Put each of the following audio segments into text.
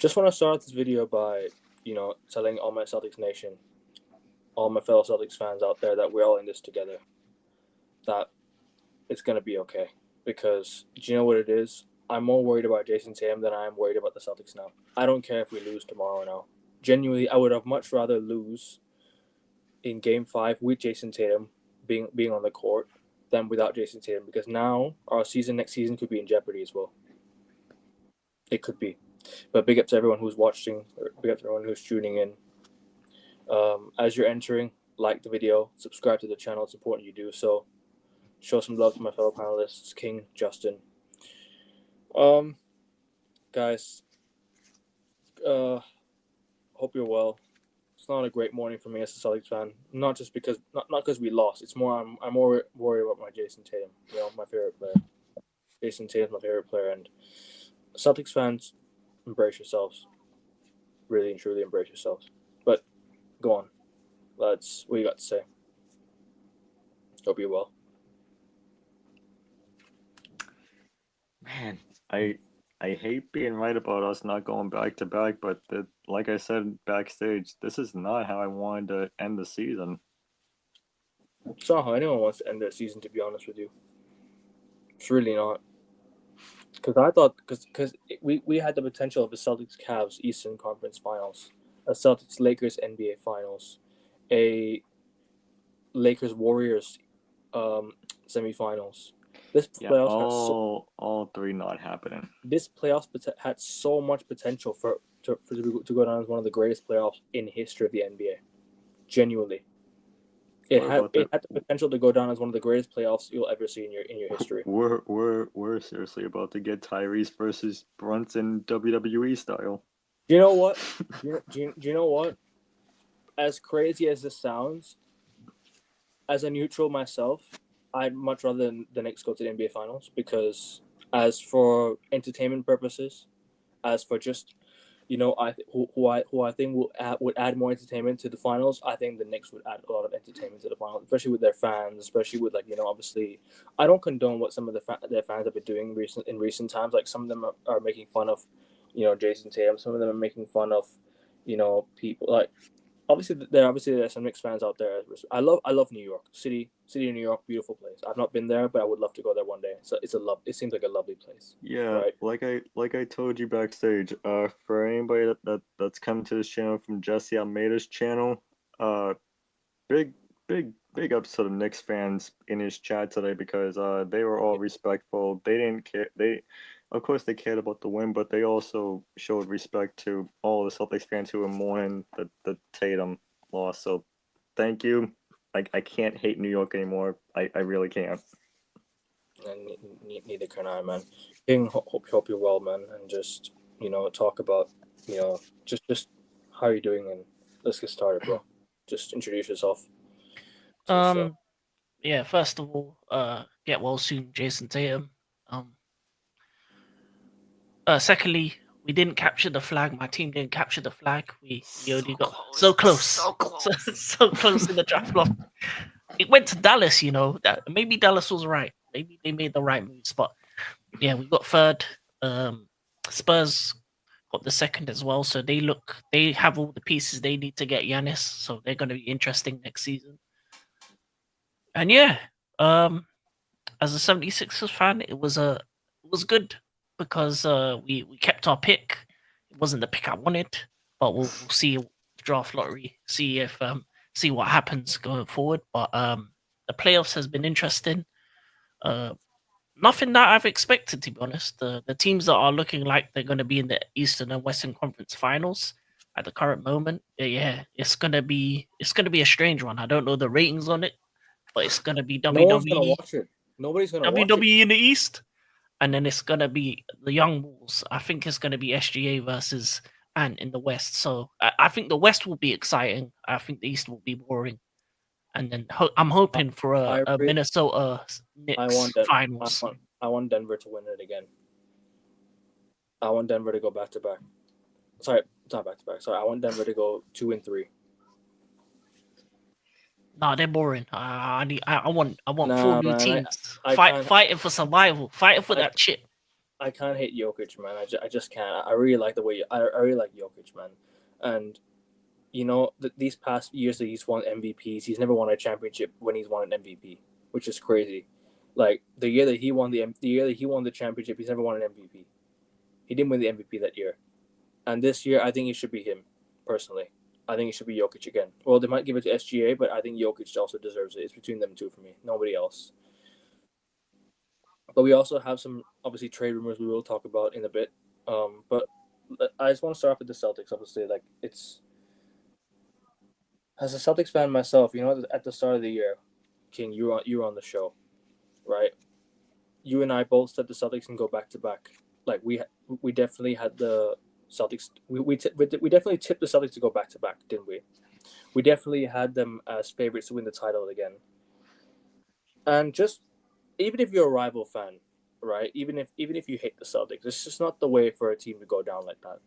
Just want to start this video by, telling all my Celtics Nation, all my fellow Celtics fans out there that we're all in this together, that it's going to be okay. Because do you know what it is? I'm more worried about Jason Tatum than I am worried about the Celtics now. I don't care if we lose tomorrow or now. Genuinely, I would have much rather lose in Game 5 with Jason Tatum being on the court than without Jason Tatum, because now our next season could be in jeopardy as well. It could be. But big up to everyone who's watching, or big up to everyone who's tuning in. As you're entering, like the video, subscribe to the channel. It's important you do so. Show some love to my fellow panelists, King, Justin. Guys, hope you're well. It's not a great morning for me as a Celtics fan. Not just because we lost. It's more I'm more worried about my Jason Tatum. My favorite player. Jason Tatum's my favorite player, and Celtics fans, embrace yourselves. Really and truly embrace yourselves. But go on, lads. What you got to say? Hope you're well. Man, I hate being right about us not going back to back, but like I said backstage, this is not how I wanted to end the season. It's not how anyone wants to end their season, to be honest with you. It's really not. Because I thought, because we had the potential of a Celtics CAVS Eastern Conference Finals, a Celtics Lakers NBA Finals, a Lakers Warriors semifinals. This playoffs all three not happening. This playoffs had so much potential to go down as one of the greatest playoffs in history of the NBA. Genuinely, it had the potential to go down as one of the greatest playoffs you'll ever see in your history. We're seriously about to get Tyrese versus Brunson WWE style. You know what? do you know what? As crazy as this sounds, as a neutral myself, I'd much rather the Knicks go to the NBA Finals, because as for entertainment purposes, as for just, who I think would add more entertainment to the finals, I think the Knicks would add a lot of entertainment to the finals, especially with their fans, especially with obviously, I don't condone what some of their fans have been doing in recent times. Like, some of them are making fun of, Jason Tatum. Some of them are making fun of, people like. Obviously, there are some Knicks fans out there. I love New York City of New York, beautiful place. I've not been there, but I would love to go there one day. So it seems like a lovely place. Yeah, right? like I told you backstage. For anybody that's come to this channel from Jesse Almeida's channel, big ups to the Knicks fans in his chat today, because they were all respectful. They didn't care. Of course, they cared about the win, but they also showed respect to all the Celtics fans who were mourning the Tatum loss. So, thank you. I can't hate New York anymore. I really can't. And neither can I, man. King, hope you're well, man, and just talk about just how you're doing, and let's get started, bro. Just introduce yourself. Yeah. First of all, get well soon, Jason Tatum. Secondly, we didn't capture the flag. My team didn't capture the flag. We only got so close, so close in the draft block. It went to Dallas. That maybe Dallas was right. Maybe they made the right moves, but yeah, we got third. Spurs got the second as well, so they have all the pieces they need to get Giannis, so they're going to be interesting next season. And yeah, as a 76ers fan, it was good, because we kept our pick. It wasn't the pick I wanted, but we'll see draft lottery, see what happens going forward. But the playoffs has been interesting. Nothing that I've expected, to be honest. The teams that are looking like they're going to be in the Eastern and Western Conference Finals at the current moment, yeah, it's gonna be a strange one. I don't know the ratings on it, but it's gonna be WWE. No one's gonna watch it. Nobody's gonna watch it. WWE in the East, and then it's gonna be the Young Bulls. I think it's gonna be SGA versus Ant in the West. So I think the West will be exciting. I think the East will be boring. And then I'm hoping for a Minnesota Knicks finals. I want Denver to win it again. I want Denver to go back to back. Sorry, not back to back. Sorry, I want Denver to go 2-3. Nah, they're boring. I want 4 new teams fighting for survival, fighting for that chip. I can't hate Jokic, man. I just can't. I really like the way I really like Jokic, man. And you know, these past years that he's won MVPs, he's never won a championship when he's won an MVP, which is crazy. Like the year that he won the championship, he's never won an MVP. He didn't win the MVP that year, and this year I think it should be him. Personally, I think it should be Jokic again. Well, they might give it to SGA, but I think Jokic also deserves it. It's between them two for me. Nobody else. But we also have some obviously trade rumors we will talk about in a bit. But I just want to start off with the Celtics. Obviously, like it's as a Celtics fan myself, you know, at the start of the year, King, you were on the show, right? You and I both said the Celtics can go back to back. Like we definitely had the Celtics. We definitely tipped the Celtics to go back to back, didn't we? We definitely had them as favorites to win the title again. And just even if you're a rival fan, right? Even if you hate the Celtics, it's just not the way for a team to go down like that.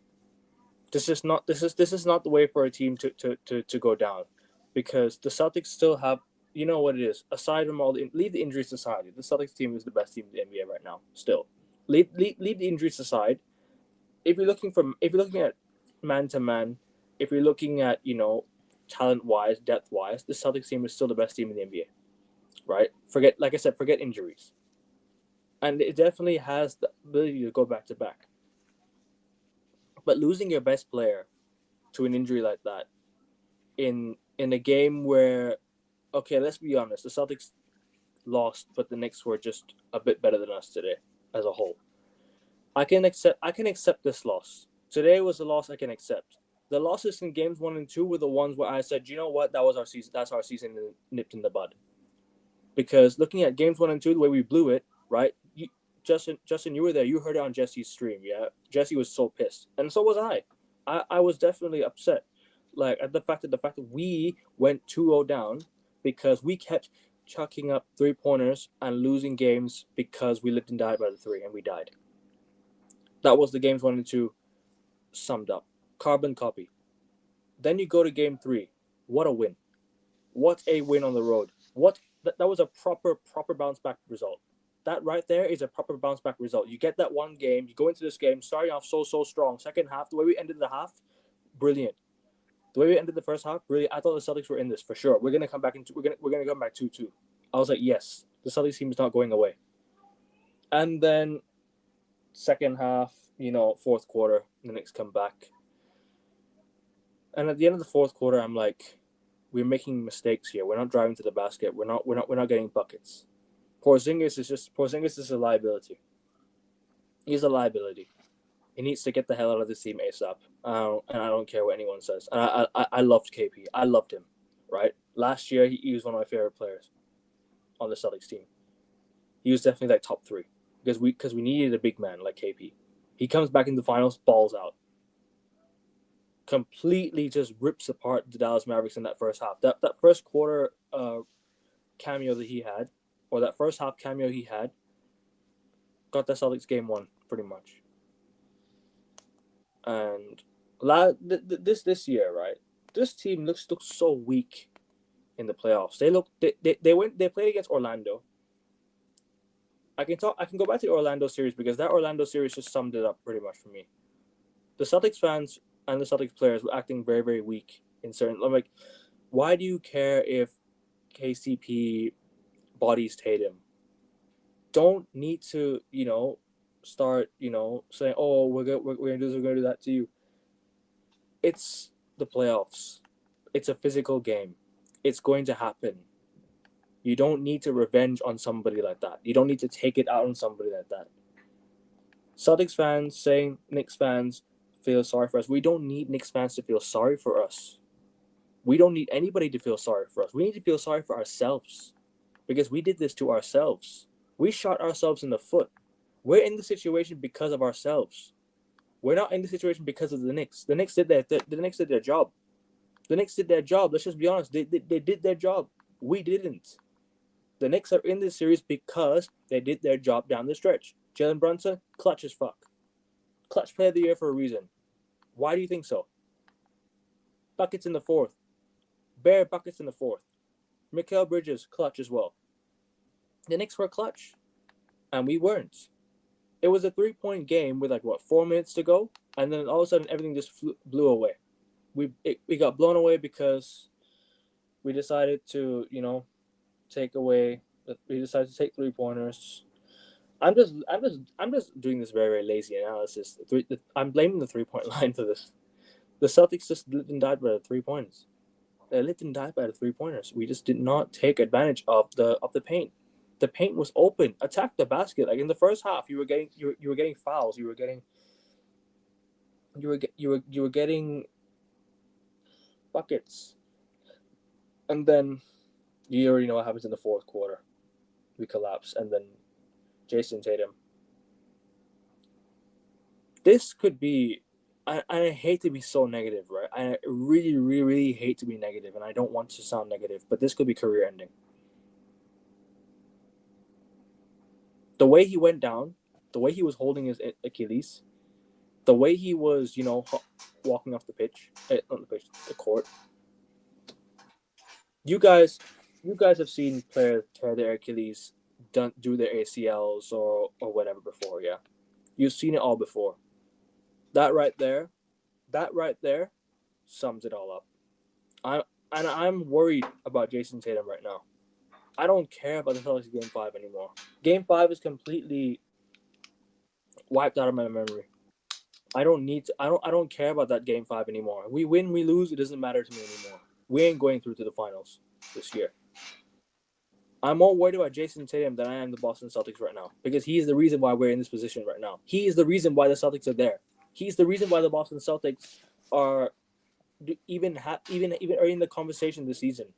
This is not the way for a team to go down, because the Celtics still have, you know what it is. Aside from leave the injuries aside, the Celtics team is the best team in the NBA right now. Still, leave the injuries aside. If you're looking at man to man, if you're looking at talent wise, depth wise, the Celtics team is still the best team in the NBA, right? Forget injuries, and it definitely has the ability to go back to back. But losing your best player to an injury like that in a game where, okay, let's be honest, the Celtics lost, but the Knicks were just a bit better than us today as a whole. I can accept this loss. Today was a loss I can accept. The losses in games 1 and 2 were the ones where I said, you know what, that was our season. That's our season nipped in the bud. Because looking at games 1 and 2, the way we blew it, right? Justin, you were there. You heard it on Jesse's stream, yeah? Jesse was so pissed. And so was I. I was definitely upset. Like, at the fact that we went 2-0 down because we kept chucking up 3-pointers and losing games because we lived and died by the 3, and we died. That was the games 1 and 2 summed up. Carbon copy. Then you go to game 3. What a win. What a win on the road. That was a proper bounce back result. That right there is a proper bounce back result. You get that one game, you go into this game starting off so strong. Second half, the way we ended the half, brilliant. The way we ended the first half, brilliant. I thought the Celtics were in this for sure. We're gonna come back we're gonna come back 2-2. I was like, yes, the Celtics team is not going away. And then second half, fourth quarter, the Knicks come back. And at the end of the fourth quarter, I'm like, we're making mistakes here. We're not driving to the basket. We're not getting buckets. Porzingis is a liability. He's a liability. He needs to get the hell out of this team ASAP. And I don't care what anyone says. And I loved KP. I loved him. Right? Last year, he was one of my favorite players on the Celtics team. He was definitely like top 3 because we needed a big man like KP. He comes back in the finals, balls out. Completely just rips apart the Dallas Mavericks in that first half. That first quarter cameo that he had, or that first half cameo he had, got the Celtics game 1 pretty much. And this year, right? This team looks so weak in the playoffs. They played against Orlando. I can go back to the Orlando series because that Orlando series just summed it up pretty much for me. The Celtics fans and the Celtics players were acting very, very weak in certain. I'm like, why do you care if KCP bodies Tatum? Don't need to, start, saying, oh, we're gonna do that to you. It's the playoffs. It's a physical game. It's going to happen. You don't need to revenge on somebody like that. You don't need to take it out on somebody like that. Celtics fans saying Knicks fans feel sorry for us. We don't need Knicks fans to feel sorry for us. We don't need anybody to feel sorry for us. We need to feel sorry for ourselves because we did this to ourselves. We shot ourselves in the foot. We're in the situation because of ourselves. We're not in the situation because of the Knicks. The Knicks did the Knicks did their job. The Knicks did their job. Let's just be honest. They did their job. We didn't. The Knicks are in this series because they did their job down the stretch. Jalen Brunson, clutch as fuck. Clutch player of the year for a reason. Why do you think so? Buckets in the fourth. Bare buckets in the fourth. Mikal Bridges, clutch as well. The Knicks were clutch. And we weren't. It was a 3-point game with 4 minutes to go, and then all of a sudden everything just blew away. We got blown away because we decided to take away. We decided to take 3-pointers. I'm just doing this very, very lazy analysis. I'm blaming the 3-point line for this. The Celtics just lived and died by the 3-pointers. They lived and died by the 3-pointers. We just did not take advantage of the paint. The paint was open. Attack the basket. Like in the first half, you were getting fouls. You were getting buckets, and then you already know what happens in the fourth quarter. We collapse, and then Jason Tatum. This could be. I hate to be so negative, right? I really, really, really hate to be negative, and I don't want to sound negative, but this could be career ending. The way he went down, the way he was holding his Achilles, the way he was, walking off the pitch, not the pitch, the court. You guys have seen players tear their Achilles, do their ACLs or whatever before, yeah. You've seen it all before. That right there sums it all up. I'm worried about Jason Tatum right now. I don't care about the Celtics Game 5 anymore. Game 5 is completely wiped out of my memory. I don't care about that Game 5 anymore. We win, we lose, it doesn't matter to me anymore. We ain't going through to the finals this year. I'm more worried about Jason Tatum than I am the Boston Celtics right now, because he is the reason why we're in this position right now. He is the reason why the Celtics are there. He's the reason why the Boston Celtics are even in the conversation this season.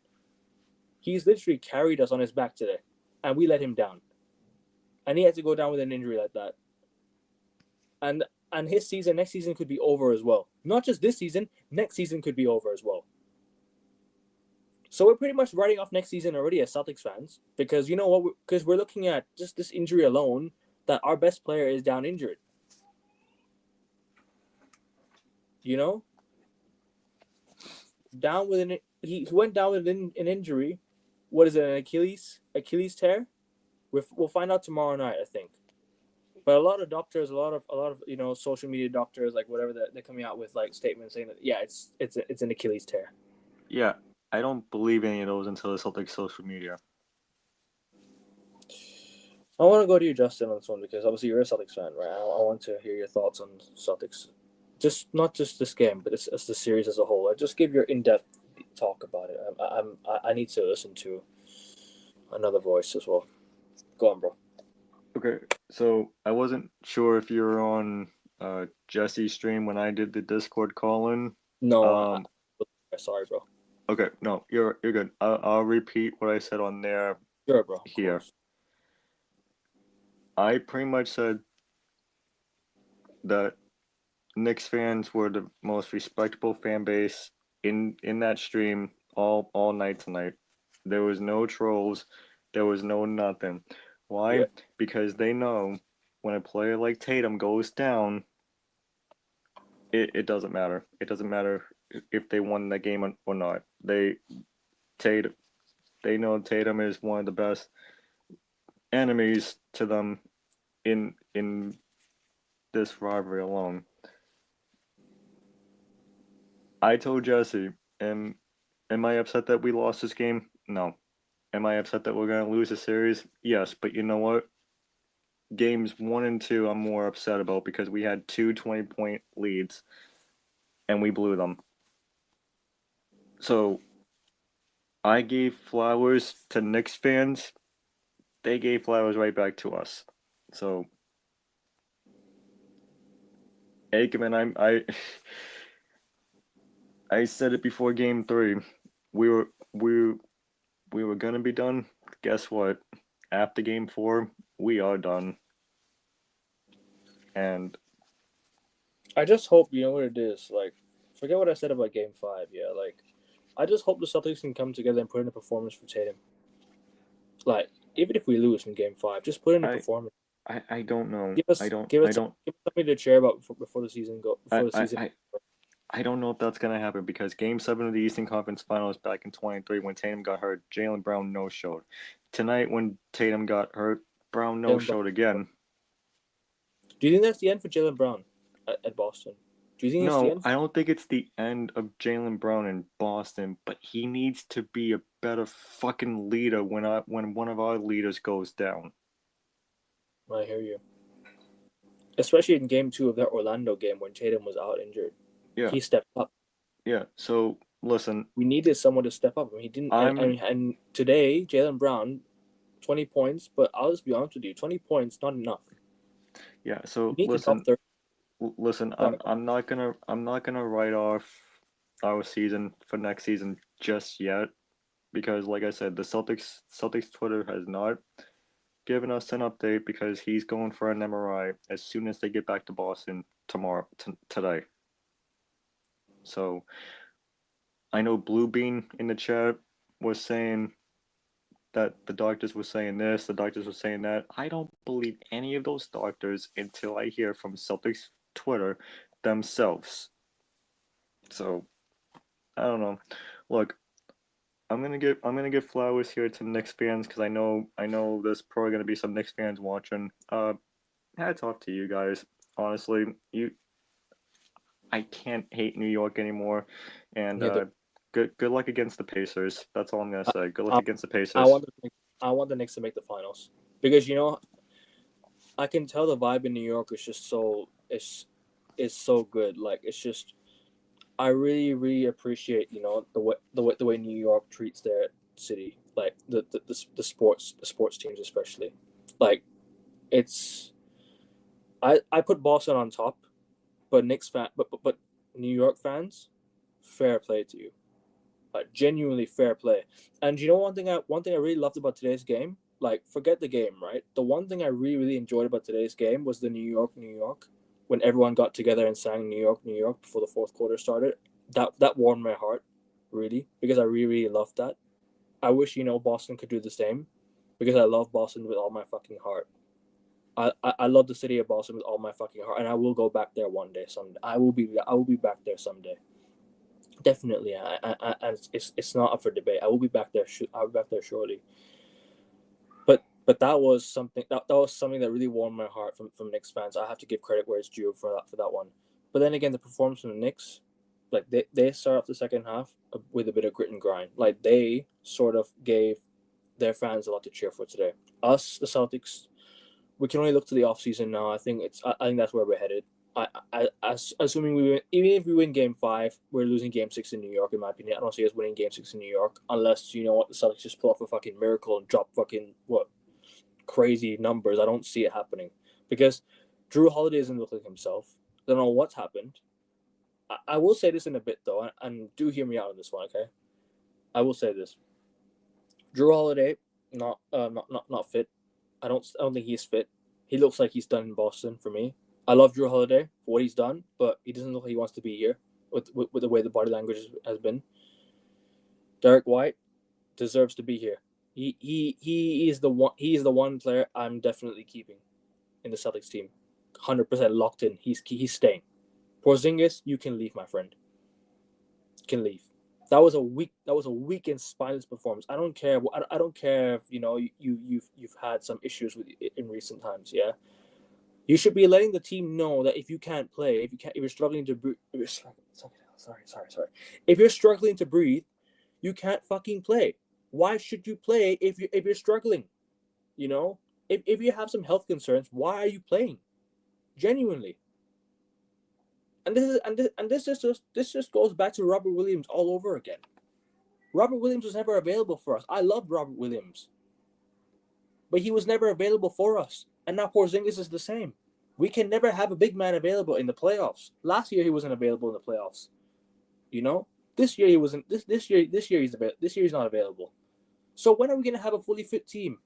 He's literally carried us on his back today, and we let him down. And he had to go down with an injury like that. And his season, next season, could be over as well. Not just this season, next season could be over as well. So we're pretty much writing off next season already as Celtics fans, because you know what? Because we're looking at just this injury alone, that our best player is down injured. Down with he went down with an injury. What is it? An Achilles tear? We'll find out tomorrow night, I think. But a lot of doctors, a lot of social media doctors, like whatever, they're coming out with statements saying that it's an Achilles tear. Yeah, I don't believe any of those until the Celtics social media. I want to go to you, Justin, on this one, because obviously you're a Celtics fan, right? I want to hear your thoughts on Celtics. Not just this game, but it's the series as a whole. Just give your in-depth talk about it. I need to listen to another voice as well. Go on, bro. Okay, so I wasn't sure if you were on Jesse's stream when I did the Discord call-in. No, sorry, bro. Okay, no, you're good. I'll repeat what I said on there. Sure, bro. Here. I pretty much said that Knicks fans were the most respectable fan base in that stream all night tonight. There was no trolls. There was no nothing. Why? Yeah. Because they know when a player like Tatum goes down, it doesn't matter. It doesn't matter if they won the game or not. They know Tatum is one of the best enemies to them in this rivalry alone. I told Jesse, am I upset that we lost this game? No. Am I upset that we're going to lose the series? Yes, but you know what? Games 1 and 2 I'm more upset about, because we had 2 20-point leads and we blew them. So I gave flowers to Knicks fans. They gave flowers right back to us. So Aikman, I said it before Game 3. We were gonna be done. Guess what? After Game 4, we are done. And I just hope, you know what it is, forget what I said about Game 5, yeah, I just hope the Celtics can come together and put in a performance for Tatum. Even if we lose in Game 5, just put in a performance. I don't know. Give us something to cheer about before the season I don't know if that's gonna happen, because Game 7 of the Eastern Conference Finals back in 2023, when Tatum got hurt, Jaylen Brown no-showed. Tonight, when Tatum got hurt, Brown no-showed again. Do you think that's the end for Jaylen Brown at Boston? Do you think it's the No, end? I don't think it's the end of Jaylen Brown in Boston, but he needs to be a better fucking leader when one of our leaders goes down. I hear you. Especially in Game 2 of that Orlando game when Tatum was out injured. Yeah. He stepped up. Yeah. So listen, We needed someone to step up. He didn't. And today, Jaylen Brown, 20 points. But I'll just be honest with you, 20 points not enough. Yeah. So You need to top 30. listen. I'm not gonna write off our season for next season just yet, because like I said, the Celtics Twitter has not given us an update because he's going for an MRI as soon as they get back to Boston today. So I know Blue Bean in the chat was saying that the doctors were saying this, the doctors were saying that. I don't believe any of those doctors until I hear from Celtics Twitter themselves. So I don't know. Look, I'm gonna give flowers here to Knicks fans because I know there's probably gonna be some Knicks fans watching. Hats off to you guys. Honestly, I can't hate New York anymore, and good luck against the Pacers. That's all I'm gonna say. Good luck against the Pacers. I want the Knicks to make the finals because I can tell the vibe in New York is just it's so good. Like it's just I really appreciate the way New York treats their city, like the sports teams especially. Like it's I put Boston on top, but but New York fans, fair play to you. Genuinely fair play. And one thing I really loved about today's game, like forget the game, right? The one thing I really enjoyed about today's game was the New York, when everyone got together and sang New York, before the fourth quarter started. That warmed my heart, really, because I really loved that. I wish Boston could do the same, because I love Boston with all my fucking heart. I love the city of Boston with all my fucking heart, and I will go back there one day. Someday I will be back there someday. Definitely, it's not up for debate. I will be back there. I'll be back there shortly. But that was something that really warmed my heart from Knicks fans. I have to give credit where it's due for that one. But then again, the performance from the Knicks, like they start off the second half with a bit of grit and grind. Like they sort of gave their fans a lot to cheer for today. Us, the Celtics, we can only look to the offseason now. I think that's where we're headed. Assuming we win, even if we win Game 5, we're losing Game 6 in New York. In my opinion, I don't see us winning Game 6 in New York unless the Celtics just pull off a fucking miracle and drop fucking crazy numbers. I don't see it happening because Drew Holiday doesn't look like himself. I don't know what's happened. I will say this in a bit though, and do hear me out on this one, okay? I will say this: Drew Holiday not fit. I don't think he's fit. He looks like he's done in Boston for me. I love Drew Holiday for what he's done, but he doesn't look like he wants to be here with the way the body language has been. Derek White deserves to be here. He is the one. He is the one player I'm definitely keeping in the Celtics team. 100% locked in. He's staying. Porzingis, you can leave, my friend. You can leave. That was a weak and spineless performance. I don't care. I don't care if you've had some issues with it in recent times. Yeah. You should be letting the team know that if you can't play, if you're struggling to breathe, sorry. If you're struggling to breathe, you can't fucking play. Why should you play if you're struggling? If you have some health concerns, why are you playing? Genuinely. And this just goes back to Robert Williams all over again. Robert Williams was never available for us. I love Robert Williams, but he was never available for us. And now Porzingis is the same. We can never have a big man available in the playoffs. Last year he wasn't available in the playoffs. This year he wasn't. This year he's not available. So when are we gonna have a fully fit team?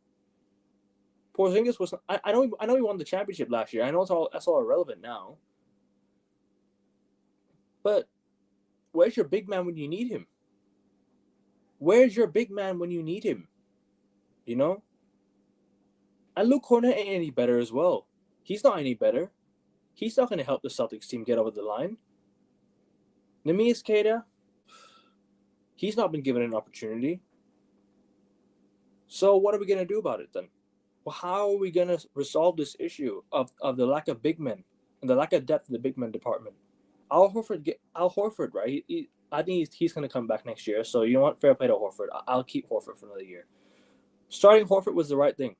Porzingis was. I know he won the championship last year. I know that's all irrelevant now. But where's your big man when you need him? Where's your big man when you need him? And Luke Cornett ain't any better as well. He's not any better. He's not going to help the Celtics team get over the line. Neemias Queta, he's not been given an opportunity. So what are we going to do about it then? how are we gonna resolve this issue of the lack of big men and the lack of depth in the big men department? Al Horford, right? I think he's gonna come back next year. So you know what? Fair play to Horford. I'll keep Horford for another year. Starting Horford was the right thing.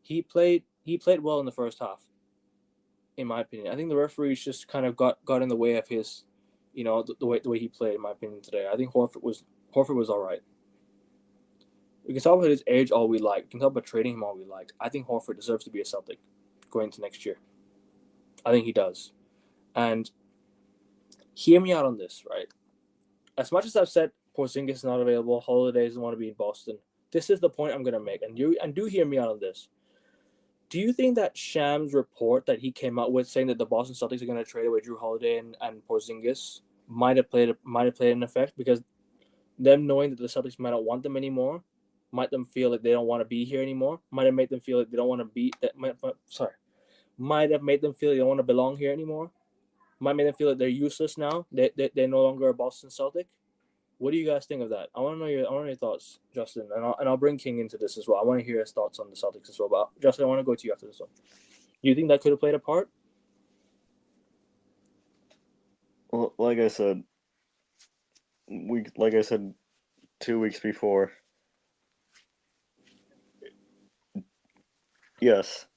He played well in the first half, in my opinion. I think the referees just kind of got in the way of his, the way he played. In my opinion today, I think Horford was all right. We can talk about his age all we like. We can talk about trading him all we like. I think Horford deserves to be a Celtic going into next year. I think he does. And hear me out on this, right? As much as I've said Porzingis is not available, Holiday doesn't want to be in Boston, this is the point I'm going to make. And do hear me out on this. Do you think that Shams report that he came out with saying that the Boston Celtics are going to trade away Drew Holiday and Porzingis might have played an effect, because them knowing that the Celtics might not want them anymore, might them feel like they don't want to be here anymore, might have made them feel like they don't want to might have made them feel like they don't want to belong here anymore, might make them feel like they're useless now. They're no longer a Boston Celtic. What do you guys think of that? I want to know your thoughts, Justin, and I'll bring King into this as well. I want to hear his thoughts on the Celtics as well. But Justin, I want to go to you after this one. Do you think that could have played a part? Well, like I said 2 weeks before. Yes,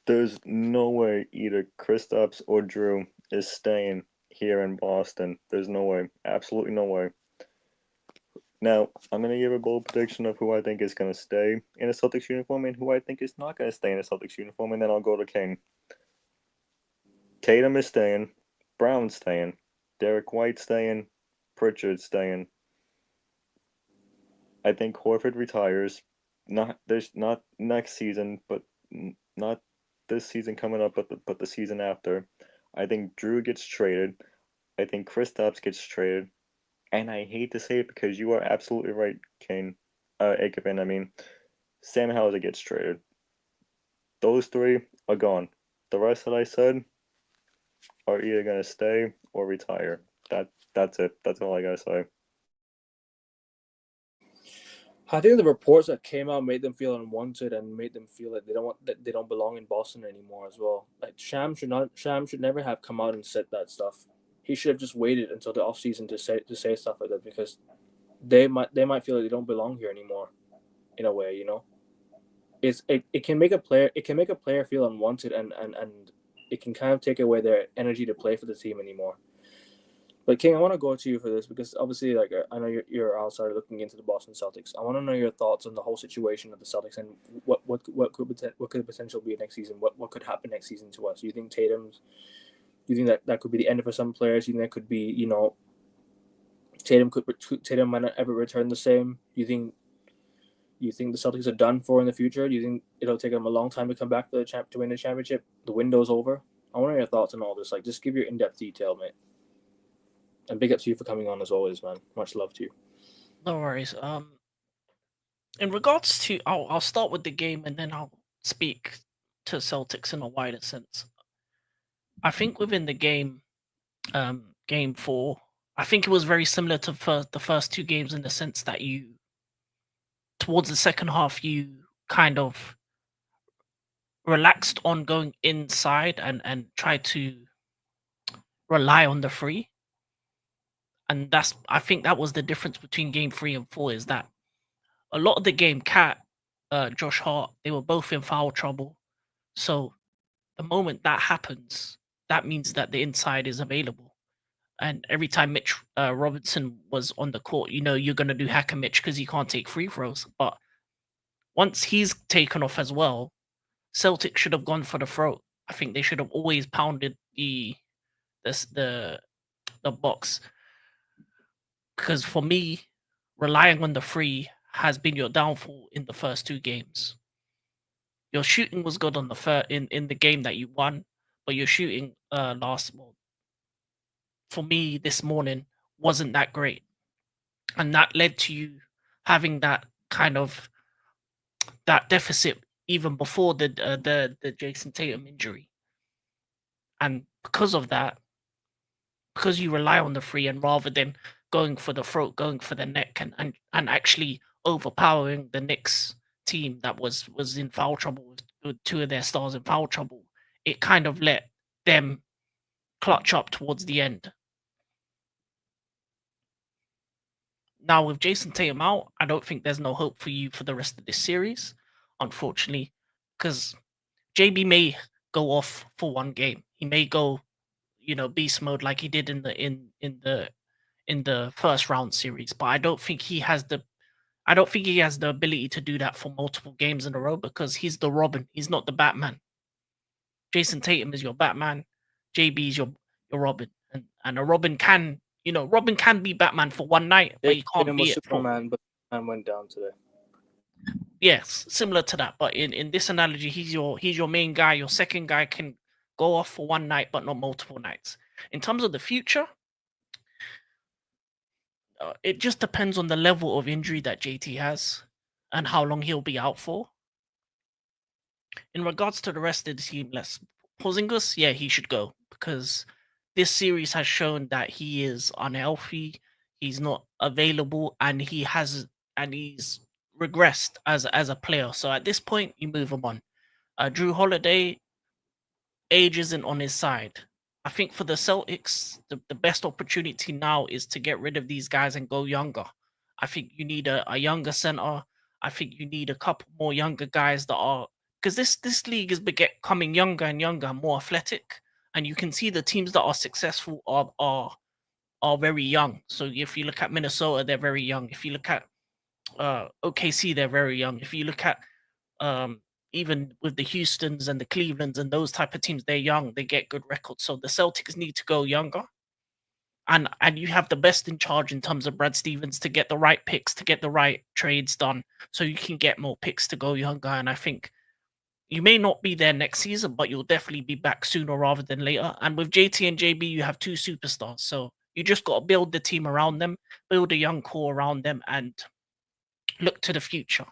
there's no way either Kristaps or Drew is staying here in Boston. There's no way. Absolutely no way. Now, I'm going to give a bold prediction of who I think is going to stay in a Celtics uniform and who I think is not going to stay in a Celtics uniform, and then I'll go to King. Tatum is staying. Brown's staying. Derek White staying. Pritchard staying. I think Horford retires. Not next season, but not this season coming up, but the season after. I think Drew gets traded. I think Kristaps gets traded. And I hate to say it because you are absolutely right, Kane. Akevin, I mean. Sam Hauser gets traded. Those three are gone. The rest that I said are either going to stay or retire. That's it. That's all I got to say. I think the reports that came out made them feel unwanted and made them feel like they don't belong in Boston anymore as well. Like Sham should never have come out and said that stuff. He should have just waited until the offseason to say stuff like that, because they might feel like they don't belong here anymore, in a way, It can make a player feel unwanted, and it can kind of take away their energy to play for the team anymore. But King, I want to go to you for this, because obviously, like, I know you're outside looking into the Boston Celtics. I want to know your thoughts on the whole situation of the Celtics and what could the potential be next season. What could happen next season to us? Do you think that could be the end for some players? Do you think that could be, Tatum might not ever return the same? Do you think the Celtics are done for in the future? Do you think it'll take them a long time to come back to win the championship? The window's over. I want to know your thoughts on all this. Like, just give your in-depth detail, mate. And big up to you for coming on as always, man. Much love to you. No worries. In regards to, I'll start with the game and then I'll speak to Celtics in a wider sense. I think within the game, game 4, I think it was very similar to the first 2 games, in the sense that towards the second half, you kind of relaxed on going inside and tried to rely on the free. And I think that was the difference between game 3 and 4, is that a lot of the game, Josh Hart, they were both in foul trouble. So the moment that happens, that means that the inside is available. And every time Mitch Robinson was on the court, you're going to do hacker Mitch because he can't take free throws. But once he's taken off as well, Celtic should have gone for the throat. I think they should have always pounded the box. Because for me, relying on the free has been your downfall in the first 2 games. Your shooting was good on in the game that you won, but your shooting for me this morning wasn't that great, and that led to you having that kind of that deficit even before the Jason Tatum injury. And because of that, because you rely on the free, and rather than going for the throat, going for the neck, and actually overpowering the Knicks team that was in foul trouble with two of their stars in foul trouble, it kind of let them clutch up towards the end. Now with Jason Tatum out, I don't think there's no hope for you for the rest of this series, unfortunately, because JB may go off for one game. He may go, beast mode like he did in the first round series, but I don't think he has the ability to do that for multiple games in a row because he's the Robin. He's not the Batman. Jason Tatum is your Batman. JB is your Robin, and a Robin can be Batman for one night, but he can't Tatum be was it for. Superman, but man went down today. Yes, similar to that. But in this analogy, he's your main guy. Your second guy can go off for one night, but not multiple nights. In terms of the future, it just depends on the level of injury that JT has and how long he'll be out for. In regards to the rest of the team, Porzingis, yeah, he should go because this series has shown that he is unhealthy. He's not available, and he's regressed as a player. So at this point, you move him on. Drew Holiday, age isn't on his side. I think for the Celtics, the best opportunity now is to get rid of these guys and go younger. I think you need a younger center. I think you need a couple more younger guys that are because this league is becoming younger and younger, more athletic, and you can see the teams that are successful are very young. So if you look at Minnesota, they're very young. If you look at OKC, they're very young. If you look at even with the Houstons and the Clevelands and those type of teams, they're young. They get good records. So the Celtics need to go younger. And you have the best in charge in terms of Brad Stevens to get the right picks, to get the right trades done, so you can get more picks to go younger. And I think you may not be there next season, but you'll definitely be back sooner rather than later. And with JT and JB, you have two superstars. So you just got to build the team around them, build a young core around them, and look to the future.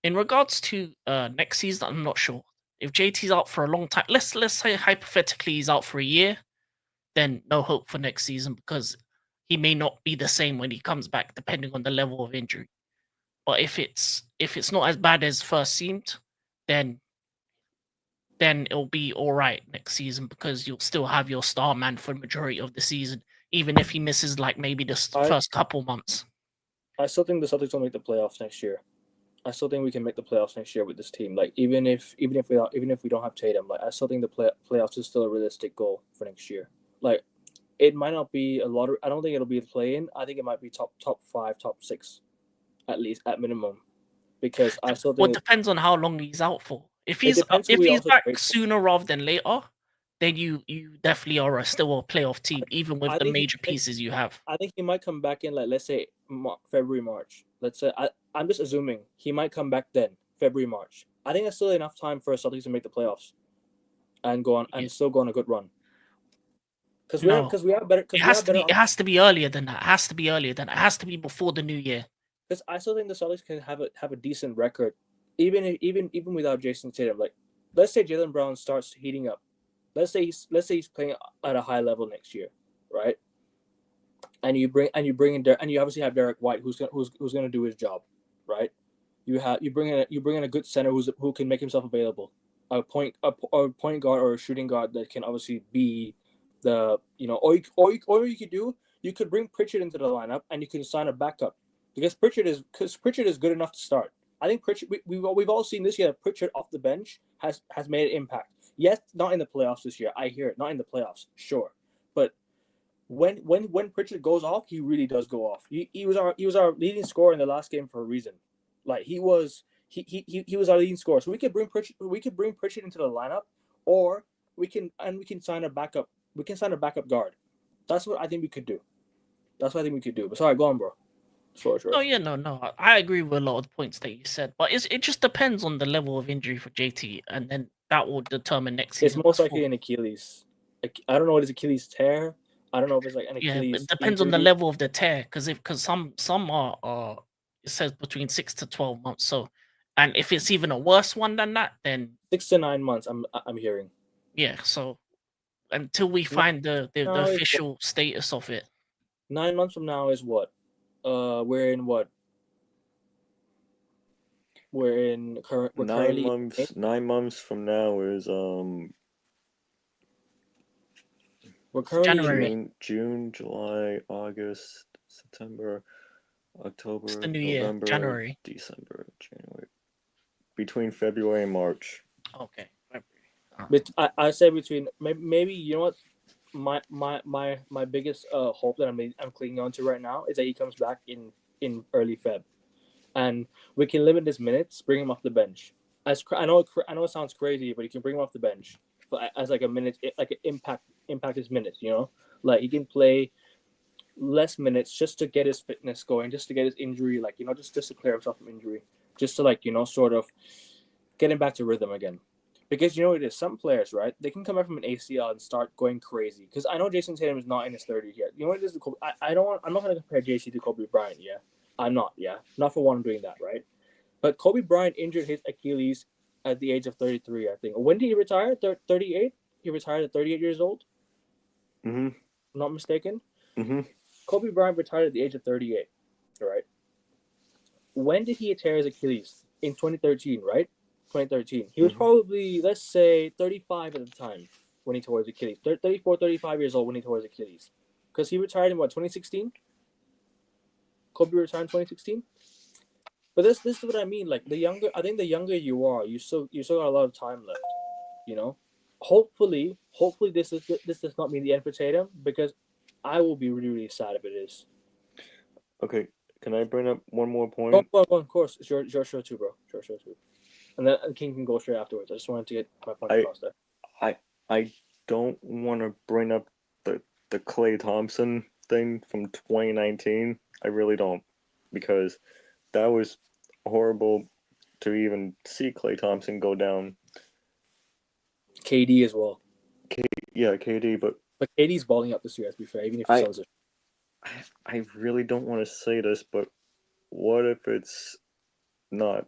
In regards to next season, I'm not sure. If JT's out for a long time, let's say hypothetically he's out for a year, then no hope for next season because he may not be the same when he comes back, depending on the level of injury. But if it's not as bad as first seemed, then it'll be all right next season because you'll still have your star man for the majority of the season, even if he misses like maybe the first couple months. I still think the Celtics will make the playoffs next year. I still think we can make the playoffs next year with this team. Like even if we don't have Tatum, like I still think the playoffs is still a realistic goal for next year. Like it might not be a lot. I don't think it'll be a play-in. I think it might be top 5, top 6, at least at minimum. Because I still think it depends on how long he's out for. If he's back sooner rather than later, then you definitely are still a playoff team, even with the major pieces you have. I think he might come back in like let's say February, March. Let's say I'm just assuming he might come back then, February, March. I think that's still enough time for Celtics to make the playoffs and go on and still go on a good run. Because we have better. It has to be earlier than that. It has to be earlier than that. It has to be before the new year. Because I still think the Celtics can have a decent record, even without Jason Tatum. Like, let's say Jaylen Brown starts heating up. Let's say he's playing at a high level next year, right? And you bring in and you obviously have Derek White who's gonna do his job, right? You bring in a good center who can make himself available, a point guard or a shooting guard that can obviously be the or you could bring Pritchard into the lineup and you can sign a backup because Pritchard is good enough to start. I think Pritchard we've all seen this year that Pritchard off the bench has made an impact. Yes, not in the playoffs this year. I hear it, not in the playoffs, sure, but when Pritchard goes off, he really does go off. He was our leading scorer in the last game for a reason. Like he was our leading scorer. So we could bring Pritchard into the lineup, or we can sign a backup. We can sign a backup guard. That's what I think we could do. But sorry, go on, bro. Oh yeah, no. I agree with a lot of the points that you said, but it just depends on the level of injury for JT, and then that will determine next season. It's most likely an Achilles. I don't know what his Achilles tear. I don't know if it's like an Achilles. Yeah, it depends on the level of the tear, because some are it says between 6 to 12 months. So, and if it's even a worse one than that, then 6 to 9 months. I'm hearing. Yeah. So until we find the official status of it, 9 months from now is what? We're in what? We're currently in May. 9 months from now is We're currently in January. May. June, July, August, September, It's October, the new year, November, January. December, January. Between February and March. Okay. But I say between maybe you know what my biggest hope that I'm clinging on to right now is that he comes back in early Feb, and we can limit his minutes, bring him off the bench. I know it sounds crazy, but you can bring him off the bench as like a minute, like an impact his minutes. You know, like he can play less minutes just to get his fitness going, just to get his injury, like just to clear himself from injury, just to sort of get him back to rhythm again. Because you know it is, some players, right? They can come back from an ACL and start going crazy. Because I know Jason Tatum is not in his 30s yet. You know what it is? I'm not going to compare JC to Kobe Bryant. Yeah, I'm not. Yeah, not for one doing that, right? But Kobe Bryant injured his Achilles at the age of 33, I think. When did he retire? 38. He retired at 38 years old. Mm-hmm. Not mistaken. Mm-hmm. Kobe Bryant retired at the age of 38. Right. When did he tear his Achilles? In 2013, right? 2013. He was probably, let's say, 35 at the time when he tore his Achilles. 34, 35 years old when he tore his Achilles. Because he retired in, 2016? Kobe retired in 2016? But this is what I mean. Like, I think the younger you are, you still got a lot of time left, you know? Hopefully this does not mean the end for Tatum, because I will be really, really sad if it is. Okay, can I bring up one more point? Oh, of course. It's your show too, bro. Your show too. And then King can go straight afterwards. I just wanted to get my point across there. I don't want to bring up the Klay Thompson thing from 2019. I really don't, because that was horrible to even see Klay Thompson go down. KD as well. KD, but KD's balling up this year, to be fair, even if he sells it. I really don't want to say this, but what if it's not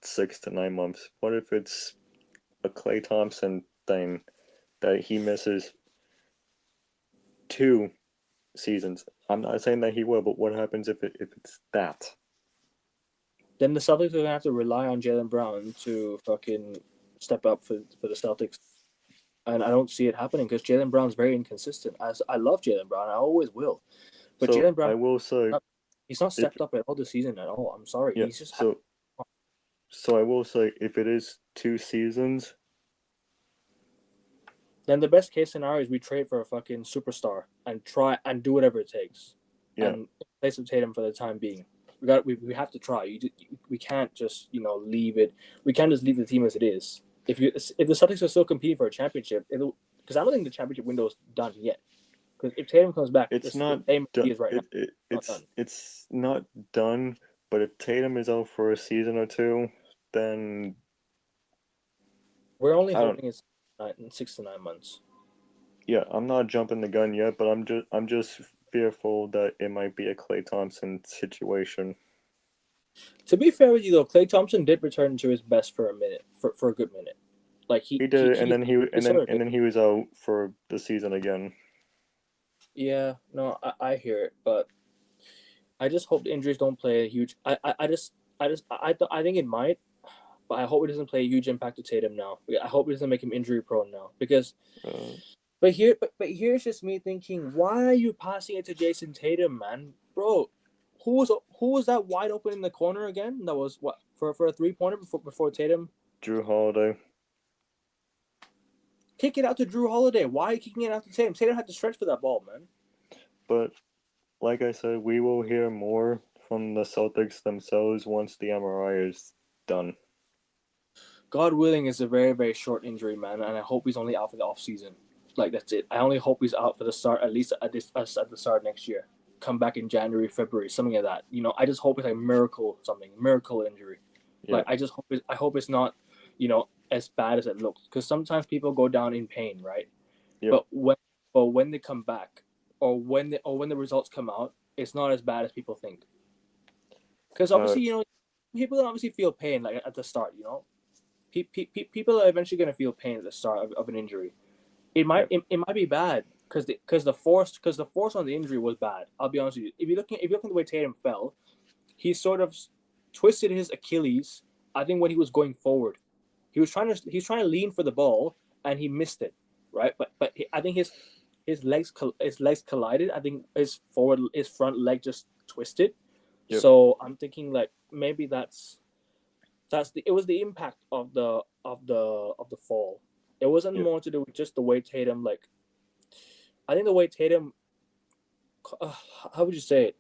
6 to 9 months? What if it's a Klay Thompson thing that he misses 2 seasons? I'm not saying that he will, but what happens if it's that? Then the Celtics are gonna have to rely on Jaylen Brown to fucking step up for the Celtics, and I don't see it happening because Jaylen Brown's very inconsistent. I love Jaylen Brown, I always will, but So Jaylen Brown, I will say, he's not stepped up at all this season at all. I'm sorry, yeah. he's just So I will say, if it is 2 seasons, then the best case scenario is we trade for a fucking superstar and try and do whatever it takes, and place of Tatum for the time being. We have to try. We can't just leave it. We can't just leave the team as it is. If the Celtics are still competing for a championship, because I don't think the championship window is done yet. Because if Tatum comes back, it's not done. Right it's not done. But if Tatum is out for a season or 2, then we're only hoping it's 6 to 9 months. Yeah, I'm not jumping the gun yet, but I'm just fearful that it might be a Klay Thompson situation. To be fair with you though, Klay Thompson did return to his best for a minute, for a good minute. Like he did, and then he was out for the season again. Yeah, no, I hear it, but I just hope the injuries don't play a huge. I think it might, but I hope it doesn't play a huge impact to Tatum now. I hope it doesn't make him injury prone now because. But here's just me thinking, why are you passing it to Jason Tatum, man, bro? Who was that wide open in the corner again? That was what for a 3-pointer before Tatum. Drew Holiday. Kick it out to Drew Holiday. Why are you kicking it out to Tatum? Tatum had to stretch for that ball, man. But like I said, we will hear more from the Celtics themselves once the MRI is done. God willing, it's a very, very short injury, man, and I hope he's only out for the off season. Like that's it. I only hope he's out for the start, at least at the start next year. Come back in January, February, something like that. I just hope it's like miracle injury. Yeah. Like I hope it's not, as bad as it looks. Because sometimes people go down in pain, right? Yeah. But when they come back, or when the results come out, it's not as bad as people think. Because obviously, people obviously feel pain like at the start. People are eventually going to feel pain at the start of an injury. It might be bad because the force on the injury was bad. I'll be honest with you. If you look at the way Tatum fell, he sort of twisted his Achilles I think when he was going forward, he was trying to lean for the ball and he missed it, right? But I think his legs collided. I think his front leg just twisted. Yep. So I'm thinking like maybe it was the impact of the fall. It wasn't more to do with just the way Tatum like. I think the way Tatum, how would you say it?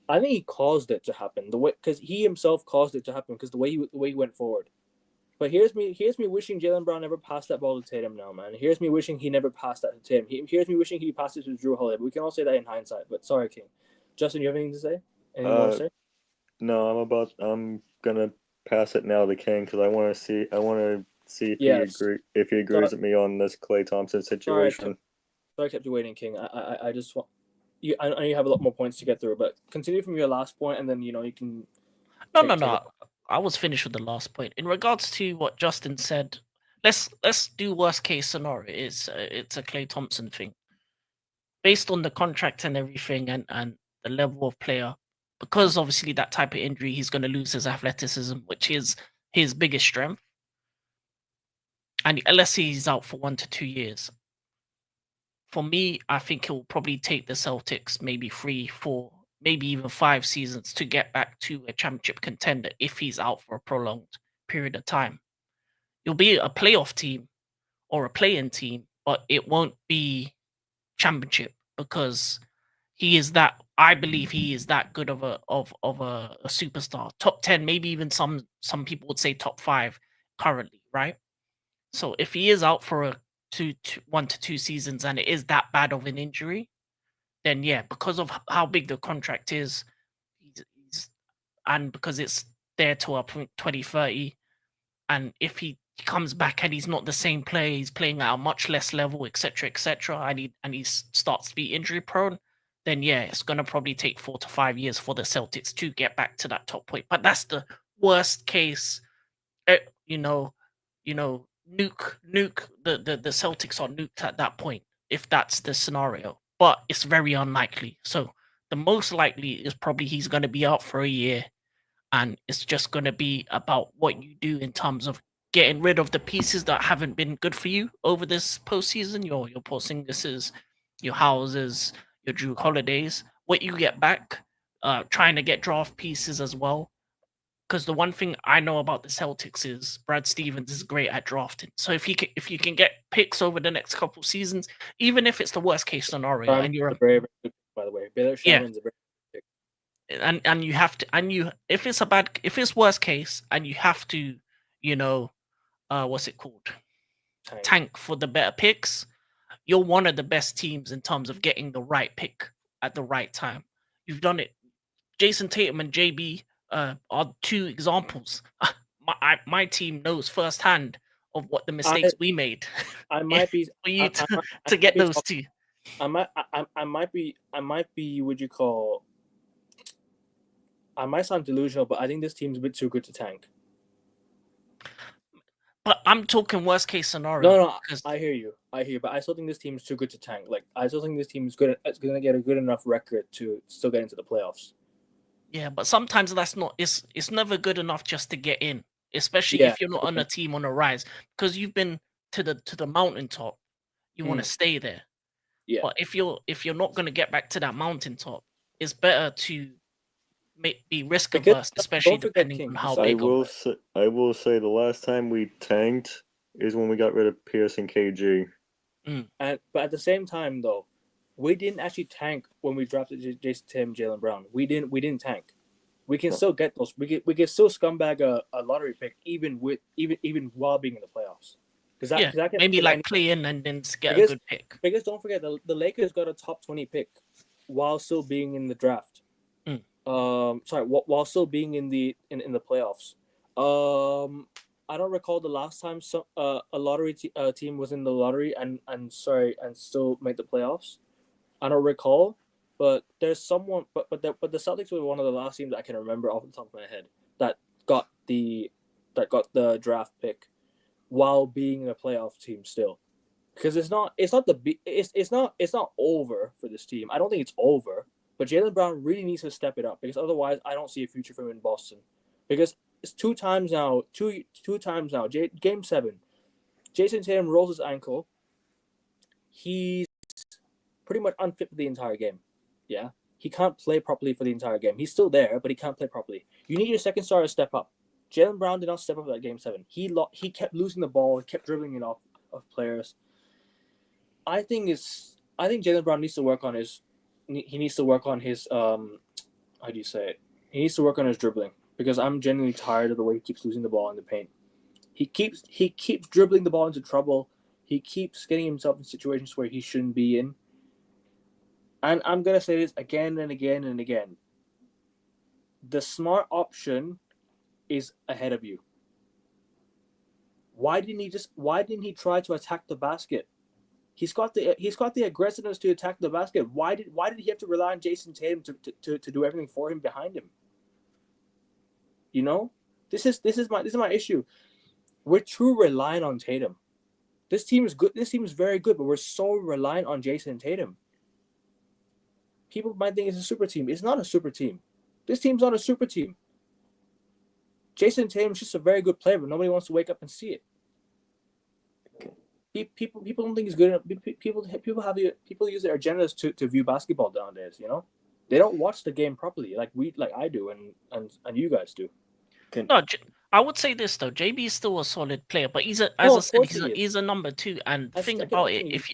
I think he caused it to happen. The way because he himself caused it to happen because the way he went forward. But here's me wishing Jaylen Brown never passed that ball to Tatum now, man. Here's me wishing he never passed that to Tatum. Here's me wishing he passed it to Drew Holiday. But we can all say that in hindsight. But sorry, King. Justin, you have anything to say? Anything more to say? No, I'm gonna pass it now to King because I want to see if he agrees with me on this Klay Thompson situation. Sorry, I kept you waiting, King. I just want you. I know you have a lot more points to get through, but continue from your last point, and then you can. No. I was finished with the last point. In regards to what Justin said, let's do worst case scenario. It's a Klay Thompson thing, based on the contract and everything, and the level of player. Because obviously that type of injury, he's going to lose his athleticism, which is his biggest strength. And unless he's out for 1 to 2 years, for me, I think he'll probably take the Celtics maybe 3, 4, maybe even 5 seasons to get back to a championship contender if he's out for a prolonged period of time. You'll be a playoff team or a play-in team, but it won't be championship because I believe he is that good of a superstar. Top 10, maybe even some people would say top 5 currently, right? So if he is out for 1 to 2 seasons and it is that bad of an injury, then yeah, because of how big the contract is, and because it's there till up 2030, and if he comes back and he's not the same player, he's playing at a much less level, etc., and he starts to be injury prone, then yeah, it's gonna probably take 4 to 5 years for the Celtics to get back to that top point. But that's the worst case. Nuke the Celtics are nuked at that point if that's the scenario. But it's very unlikely. So the most likely is probably he's going to be out for a year, and it's just going to be about what you do in terms of getting rid of the pieces that haven't been good for you over this postseason. Your Porzingis's, your Houses, your Drew Holidays. What you get back, trying to get draft pieces as well. Because the one thing I know about the Celtics is Brad Stevens is great at drafting. So if you can get picks over the next couple seasons, even if it's the worst case scenario, and you're very, very good, by the way, Baylor Shamron's a very good pick. And you have to, if it's worst case and you have to, what's it called, tank for the better picks, you're one of the best teams in terms of getting the right pick at the right time. You've done it. Jason Tatum and JB are 2 examples. My team knows firsthand of what the mistakes we made. I might be for you to get those 2. I might be. Would you call? I might sound delusional, but I think this team's a bit too good to tank. But I'm talking worst case scenario. No, I hear you. But I still think this team's too good to tank. Like I still think this team's good. It's going to get a good enough record to still get into the playoffs. Yeah, but sometimes that's not. It's never good enough just to get in, especially if you're not on a team on a rise, because you've been to the mountaintop. You want to stay there. Yeah. But if you're not going to get back to that mountaintop, it's better to be risk averse, especially depending on how big. I will say the last time we tanked is when we got rid of Pierce and KG. But at the same time, though, we didn't actually tank when we drafted Jason Tatum, Jaylen Brown. We didn't tank. We can still get those. We can still scumbag a lottery pick even while being in the playoffs. Because maybe like play in and then get a good pick. Because don't forget the Lakers got a top 20 pick while still being in the draft. While still being in the playoffs. I don't recall the last time a lottery team was in the lottery and still made the playoffs. I don't recall, but there's someone. But the Celtics were one of the last teams I can remember off the top of my head that got the draft pick while being a playoff team still. Because it's not over for this team. I don't think it's over. But Jaylen Brown really needs to step it up because otherwise I don't see a future for him in Boston. Because it's two times now. Game 7, Jason Tatum rolls his ankle. He's pretty much unfit for the entire game. Yeah, he can't play properly for the entire game. He's still there, but he can't play properly. You need your second star to step up. Jaylen Brown did not step up at Game 7. He kept losing the ball, kept dribbling it off of players. I think Jaylen Brown needs to work on his. He needs to work on his how do you say it? He needs to work on his dribbling because I'm genuinely tired of the way he keeps losing the ball in the paint. He keeps dribbling the ball into trouble. He keeps getting himself in situations where he shouldn't be in. And I'm gonna say this again and again and again. The smart option is ahead of you. Why didn't he try to attack the basket? He's got the aggressiveness to attack the basket. Why did he have to rely on Jason Tatum to do everything for him behind him? You know, this is my issue. We're too reliant on Tatum. This team is good. This team is very good, but we're so reliant on Jason Tatum. People might think it's a super team. It's not a super team. This team's not a super team. Jason Tatum's just a very good player, but nobody wants to wake up and see it. People don't think he's good enough. People use their agendas to view basketball nowadays. You know, they don't watch the game properly like I do and you guys do. No, I would say this though. JB is still a solid player, but he's a number 2. And think about it, if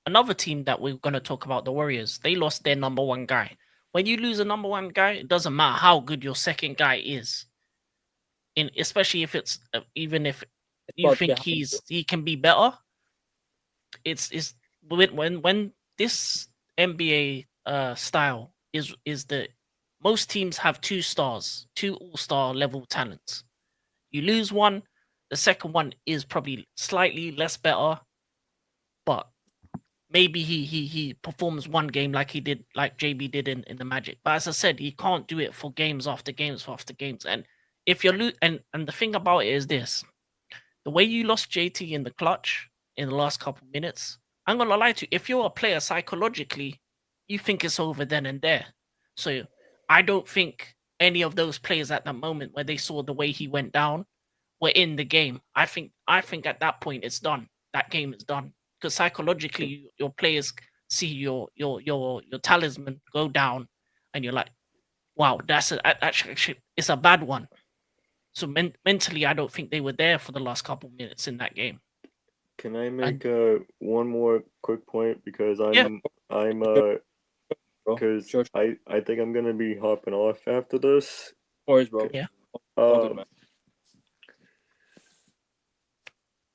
another team that we're going to talk about, the Warriors, they lost their number 1 guy. When you lose a number 1 guy, it doesn't matter how good your second guy is. Especially if it's even if you think he can be better. It's when this NBA style is that most teams have 2 stars, 2 all-star level talents. You lose one, the second one is probably slightly less better, but maybe he performs one game like he did, like JB did in the Magic. But as I said, he can't do it for games after games after games. And if you're and the thing about it is this: the way you lost JT in the clutch in the last couple of minutes, I'm gonna lie to you. If you're a player psychologically, you think it's over then and there. So I don't think any of those players at that moment where they saw the way he went down were in the game. I think at that point it's done. That game is done. Because psychologically your players see your talisman go down and you're like, wow, actually it's a bad one. So mentally I don't think they were there for the last couple of minutes in that game. Can I make one more quick point because because Sure. I think I'm gonna be hopping off after this. Boys, bro. Yeah.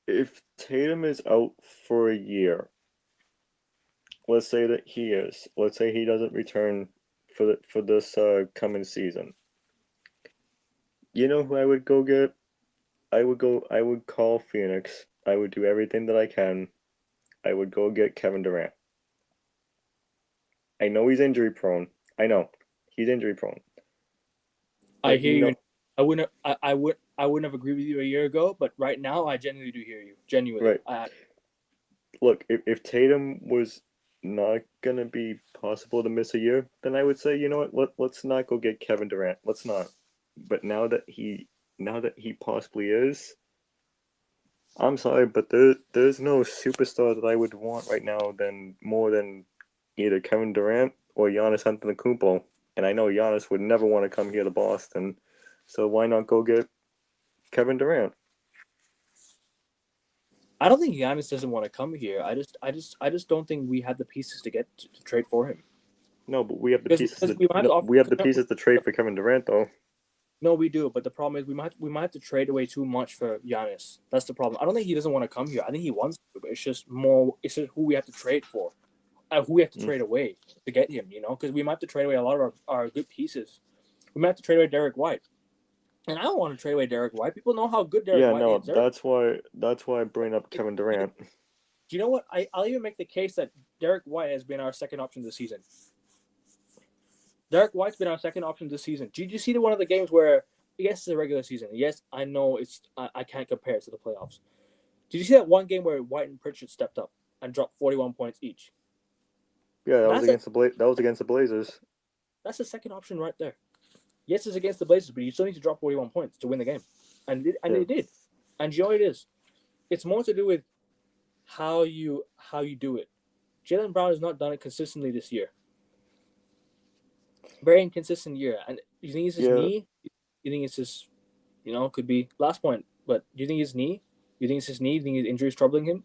If Tatum is out for a year, let's say that he is. Let's say he doesn't return for this coming season. You know who I would go get? I would call Phoenix. I would do everything that I can. I would go get Kevin Durant. I know he's injury prone. I know he's injury prone. I hear you. I wouldn't have agreed with you a year ago, but right now I genuinely do hear you. Genuinely. Right. Look, if Tatum was not gonna be possible to miss a year, then I would say, you know what, let's not go get Kevin Durant. Let's not. But now that he possibly is, I'm sorry, but there's no superstar that I would want right now more than either Kevin Durant or Giannis Antetokounmpo. And I know Giannis would never want to come here to Boston, so why not go get Kevin Durant? I don't think Giannis doesn't want to come here. I just don't think we have the pieces to trade for him. No, but we have the pieces. We have the pieces to trade for Kevin Durant, though. No, we do, but the problem is we might have to trade away too much for Giannis. That's the problem. I don't think he doesn't want to come here. I think he wants to, but it's just who we have to trade for, who we have to trade away to get him. You know, because we might have to trade away a lot of our good pieces. We might have to trade away Derek White, and I don't want to trade away Derek White. People know how good Derek White is. That's why I bring up Kevin Durant. Do you know what? I'll even make the case that Derek White has been our second option this season. Derek White's been our second option this season. Did you see one of the games where, yes, it's a regular season. Yes, I know I can't compare it to the playoffs. Did you see that one game where White and Pritchard stepped up and dropped 41 points each? Yeah, that was against the Blazers. That's the second option right there. Yes, it's against the Blazers, but you still need to drop 41 points to win the game, and they did. And you know what it is? It's more to do with how you do it. Jaylen Brown has not done it consistently this year. Very inconsistent year. And you think it's his knee? You think it's his, could be last point. But do you think his knee? You think it's his knee? You think his injury is troubling him?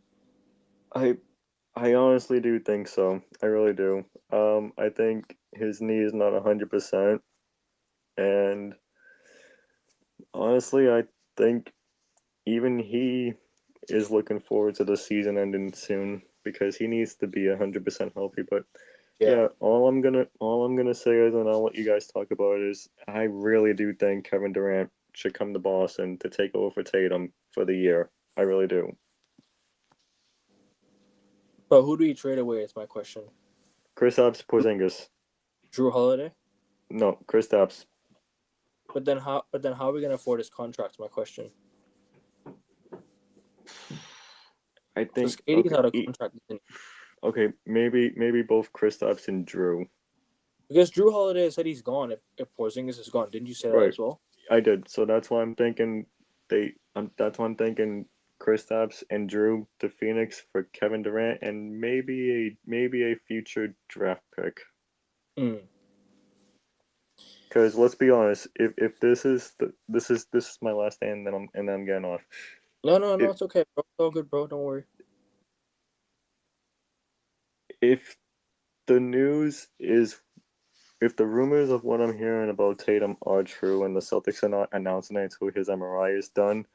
I honestly do think so. I really do. I think his knee is not 100%, and honestly, I think even he is looking forward to the season ending soon because he needs to be 100% healthy. But yeah, all I'm gonna say is, and I'll let you guys talk about it, is I really do think Kevin Durant should come to Boston to take over for Tatum for the year. I really do. But who do you trade away is my question. Kristaps Porzingis. Drew Holiday? No, Kristaps. But then how are we gonna afford his contract? My question. I think KD's out of contract. Okay, maybe both Kristaps and Drew. Because Drew Holiday said he's gone if Porzingis is gone. Didn't you say that as well? I did. So that's why I'm thinking that's why I'm thinking Kristaps and Drew to Phoenix for Kevin Durant and maybe a future draft pick. Because let's be honest, if this is my last day and then I'm getting off. No, it's okay, bro. It's all good, bro. Don't worry. If the rumors of what I'm hearing about Tatum are true and the Celtics are not announcing it until his MRI is done,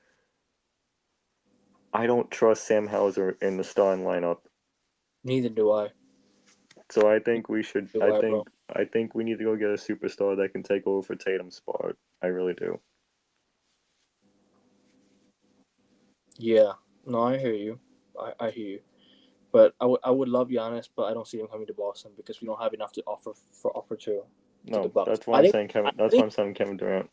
I don't trust Sam Hauser in the starting lineup. Neither do I. So I think we should. I think we need to go get a superstar that can take over for Tatum's spot. I really do. Yeah. No, I hear you. I hear you. But I would love Giannis, but I don't see him coming to Boston because we don't have enough to offer to the Bucks. That's why I'm saying Kevin. That's why I'm saying Kevin Durant.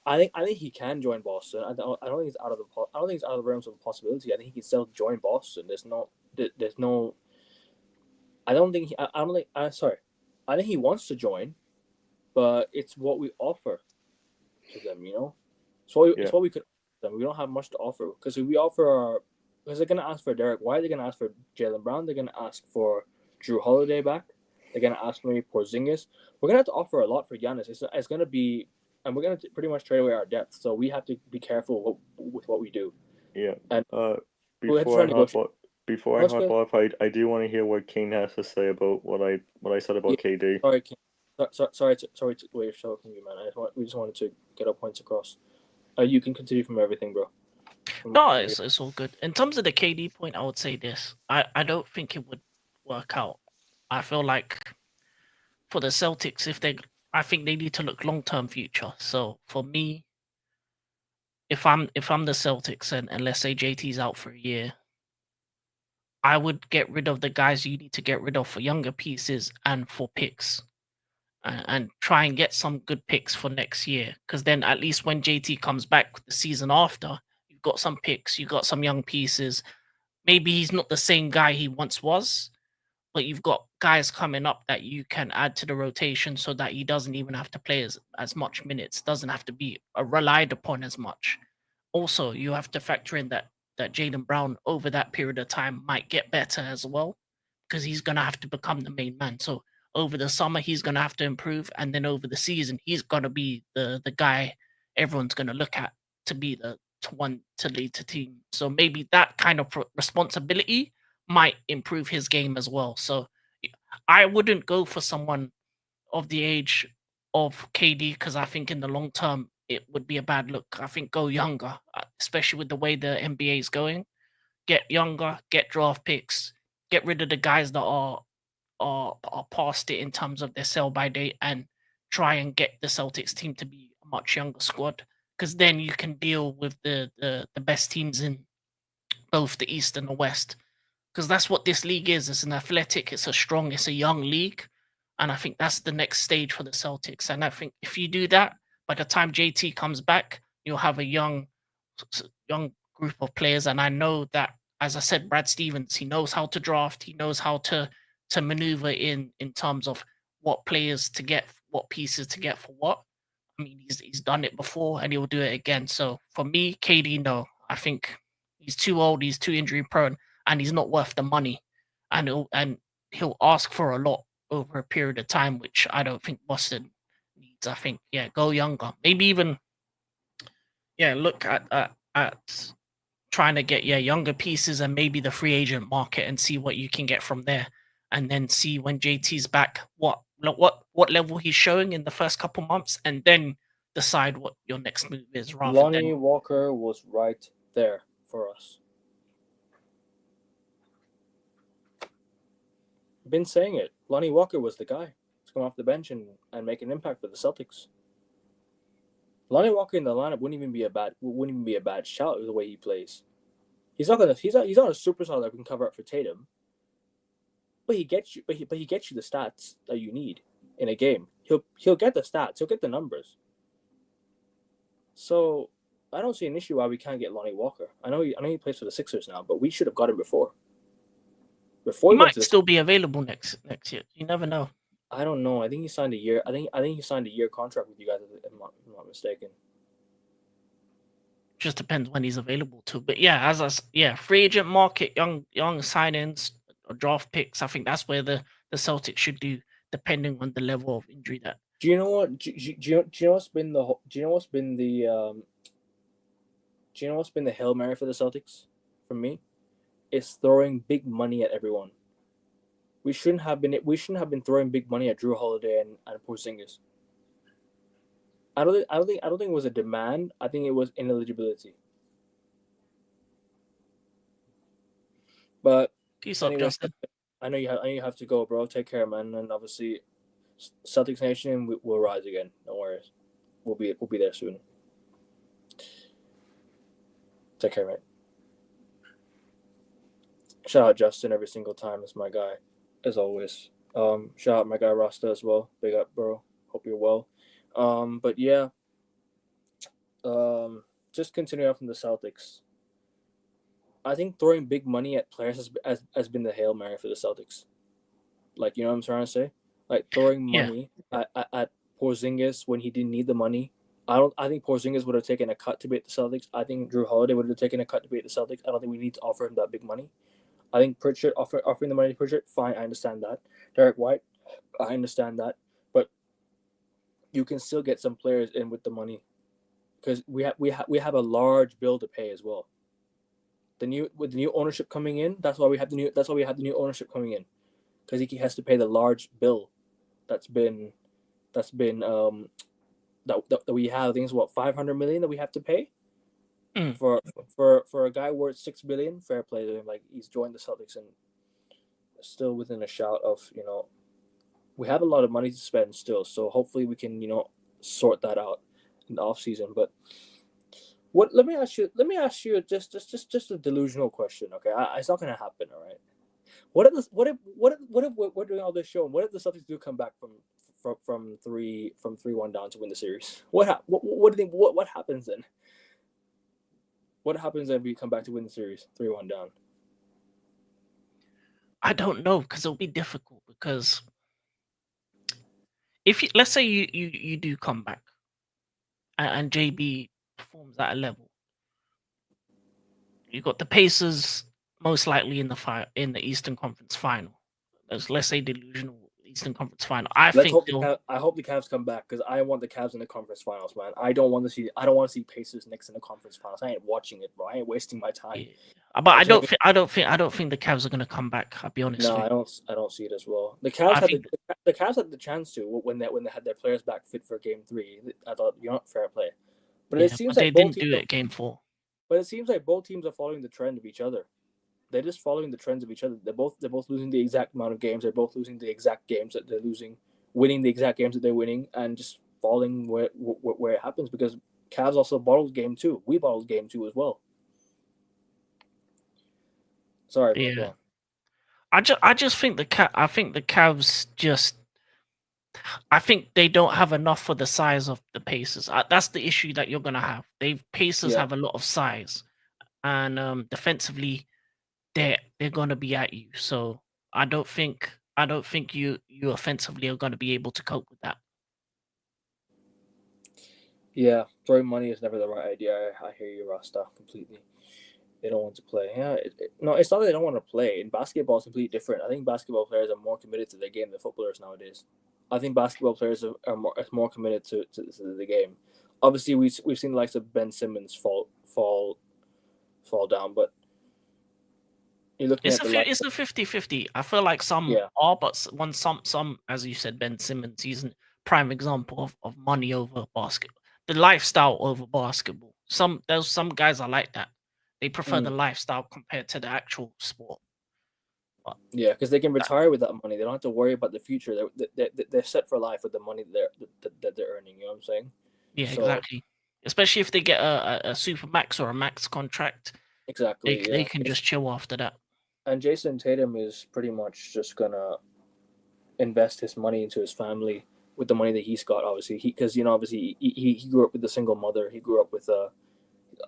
I think he can join Boston. I don't think it's out of the realms of possibility. I think he can still join Boston. I think he wants to join, but it's what we offer to them. It's what we could offer them. We don't have much to offer because if we offer because they're gonna ask for Derek White, they're gonna ask for Jaylen Brown, they're gonna ask for Drew Holiday back, they're gonna ask for maybe Porzingis. We're gonna have to offer a lot for Giannis. It's gonna be. And we're going to pretty much trade away our depth, so we have to be careful with what we do. Yeah. And before I hop off, I do want to hear what Kane has to say about what I said about KD. Sorry to wait for you, man. We just wanted to get our points across. You can continue from everything, bro. No, it's all good. In terms of the KD point, I would say this. I don't think it would work out. I feel like for the Celtics, I think they need to look long-term future. So for me, if I'm the Celtics and let's say JT's out for a year, I would get rid of the guys you need to get rid of for younger pieces and for picks, and try and get some good picks for next year. Because then at least when JT comes back the season after, you've got some picks, you've got some young pieces. Maybe he's not the same guy he once was, but you've got guys coming up that you can add to the rotation so that he doesn't even have to play as much minutes, doesn't have to be relied upon as much. Also, you have to factor in that Jaylen Brown over that period of time might get better as well, because he's going to have to become the main man. So over the summer, he's going to have to improve. And then over the season, he's going to be the guy everyone's going to look at to be the one to lead the team. So maybe that kind of responsibility might improve his game as well. So I wouldn't go for someone of the age of KD because I think in the long term it would be a bad look. I think go younger, especially with the way the NBA is going. Get younger, get draft picks, get rid of the guys that are past it in terms of their sell by date, and try and get the Celtics team to be a much younger squad. Because then you can deal with the best teams in both the East and the West. Because that's what this league is. It's an athletic, it's a young league. And I think that's the next stage for the Celtics. And I think if you do that, by the time JT comes back, you'll have a young group of players. And I know that, as I said, Brad Stevens, he knows how to draft. He knows how to maneuver in terms of what players to get, what pieces to get for what. I mean, he's done it before and he'll do it again. So for me, KD, no. I think he's too old, he's too injury prone, and he's not worth the money. And he'll ask for a lot over a period of time, which I don't think Boston needs. I think, yeah, go younger. Maybe even, yeah, look at trying to get younger pieces and maybe the free agent market and see what you can get from there, and then see when JT's back what level he's showing in the first couple months, and then decide what your next move is. Rather Lonnie than Walker was right there for us. Been saying it. Lonnie Walker was the guy to come off the bench and make an impact for the Celtics. Lonnie Walker in the lineup wouldn't even be a bad shout the way he plays. He's not a superstar that can cover up for Tatum. But he gets you the stats that you need in a game. He'll get the stats, he'll get the numbers. So I don't see an issue why we can't get Lonnie Walker. I know he plays for the Sixers now, but we should have got him before. He might still be available next year. You never know. I don't know. I think he signed a year. I think he signed a year contract with you guys, if I'm not mistaken. Just depends when he's available too. But yeah, free agent market, young signings, or draft picks. I think that's where the Celtics should do, depending on the level of injury that. Do you know what? Do you know what's been the Hail Mary for the Celtics? For me, it's throwing big money at everyone. We shouldn't have been throwing big money at Drew Holiday and Porzingis. I don't think it was a demand. I think it was ineligibility. But peace out, Justin. I know you have to go, bro. Take care, man. And obviously, Celtics Nation will rise again. No worries. We'll be there soon. Take care, mate. Shout out Justin every single time. That's my guy, as always. Shout out my guy Rasta as well. Big up, bro. Hope you're well. But yeah. Just continuing on from the Celtics. I think throwing big money at players has been the Hail Mary for the Celtics. Like, you know what I'm trying to say? Like throwing money at Porzingis when he didn't need the money. I think Porzingis would have taken a cut to beat the Celtics. I think Drew Holiday would have taken a cut to beat the Celtics. I don't think we need to offer him that big money. I think Pritchard offering the money to Pritchard, fine, I understand that. Derek White, I understand that. But you can still get some players in with the money, because we have a large bill to pay as well. With the new ownership coming in, that's why we have the new ownership coming in, because he has to pay the large bill that we have. I think it's what, $500 million that we have to pay for a guy worth $6 billion. Fair play to him. Like, he's joined the Celtics and still within a shout of, we have a lot of money to spend still. So hopefully we can sort that out in the off season. But let me ask you just a delusional question, okay? It's not gonna happen, all right? What if we're doing all this show, and what if the Celtics do come back from 3-1 down to win the series? What do you think? What happens then? What happens if we come back to win the series 3-1 down? I don't know, because it'll be difficult. Because let's say you do come back, and JB performs at a level, you got the Pacers most likely in the Eastern Conference Final. Let's say delusional Eastern Conference Final. I hope the Cavs come back, because I want the Cavs in the conference finals, man. I don't want to see Pacers Knicks in the conference finals. I ain't watching it, bro. I ain't wasting my time. Yeah. But I don't think the Cavs are gonna come back. I'll be honest. No, I don't see it as well. The Cavs had the chance to when they had their players back fit for Game 3. I thought, fair play. But it seems like they didn't do it Game 4. But it seems like both teams are following the trend of each other. They're just following the trends of each other. They're both losing the exact amount of games. They're both losing the exact games that they're losing, winning the exact games that they're winning, and just falling where it happens. Because Cavs also bottled Game 2. We bottled Game 2 as well. Sorry. Yeah. I just think the Cavs just. I think they don't have enough for the size of the Pacers. That's the issue that you're gonna have. Pacers have a lot of size, and defensively, they're gonna be at you. So I don't think you offensively are gonna be able to cope with that. Yeah, throwing money is never the right idea. I hear you, Rasta, completely. They don't want to play. Yeah, no, it's not that they don't want to play. In basketball, it's completely different. I think basketball players are more committed to their game than footballers nowadays. I think basketball players are more committed to the game. Obviously, we've seen the likes of Ben Simmons fall down, but you're looking at the likes. It's a 50-50. I feel like some Yeah, are, but some, as you said, Ben Simmons, he's a prime example of money over basketball, the lifestyle over basketball. There's some guys are like that. They prefer the mm, lifestyle compared to the actual sport. But yeah, because they can that, retire with that money. They don't have to worry about the future. They're set for life with the money that they're earning. You know what I'm saying? yeah, So exactly. Especially if they get a super max or a max contract, exactly, they yeah. can just chill after that. And Jason Tatum is pretty much just gonna invest his money into his family with the money that he's got. Obviously, because obviously he grew up with a single mother. He grew up with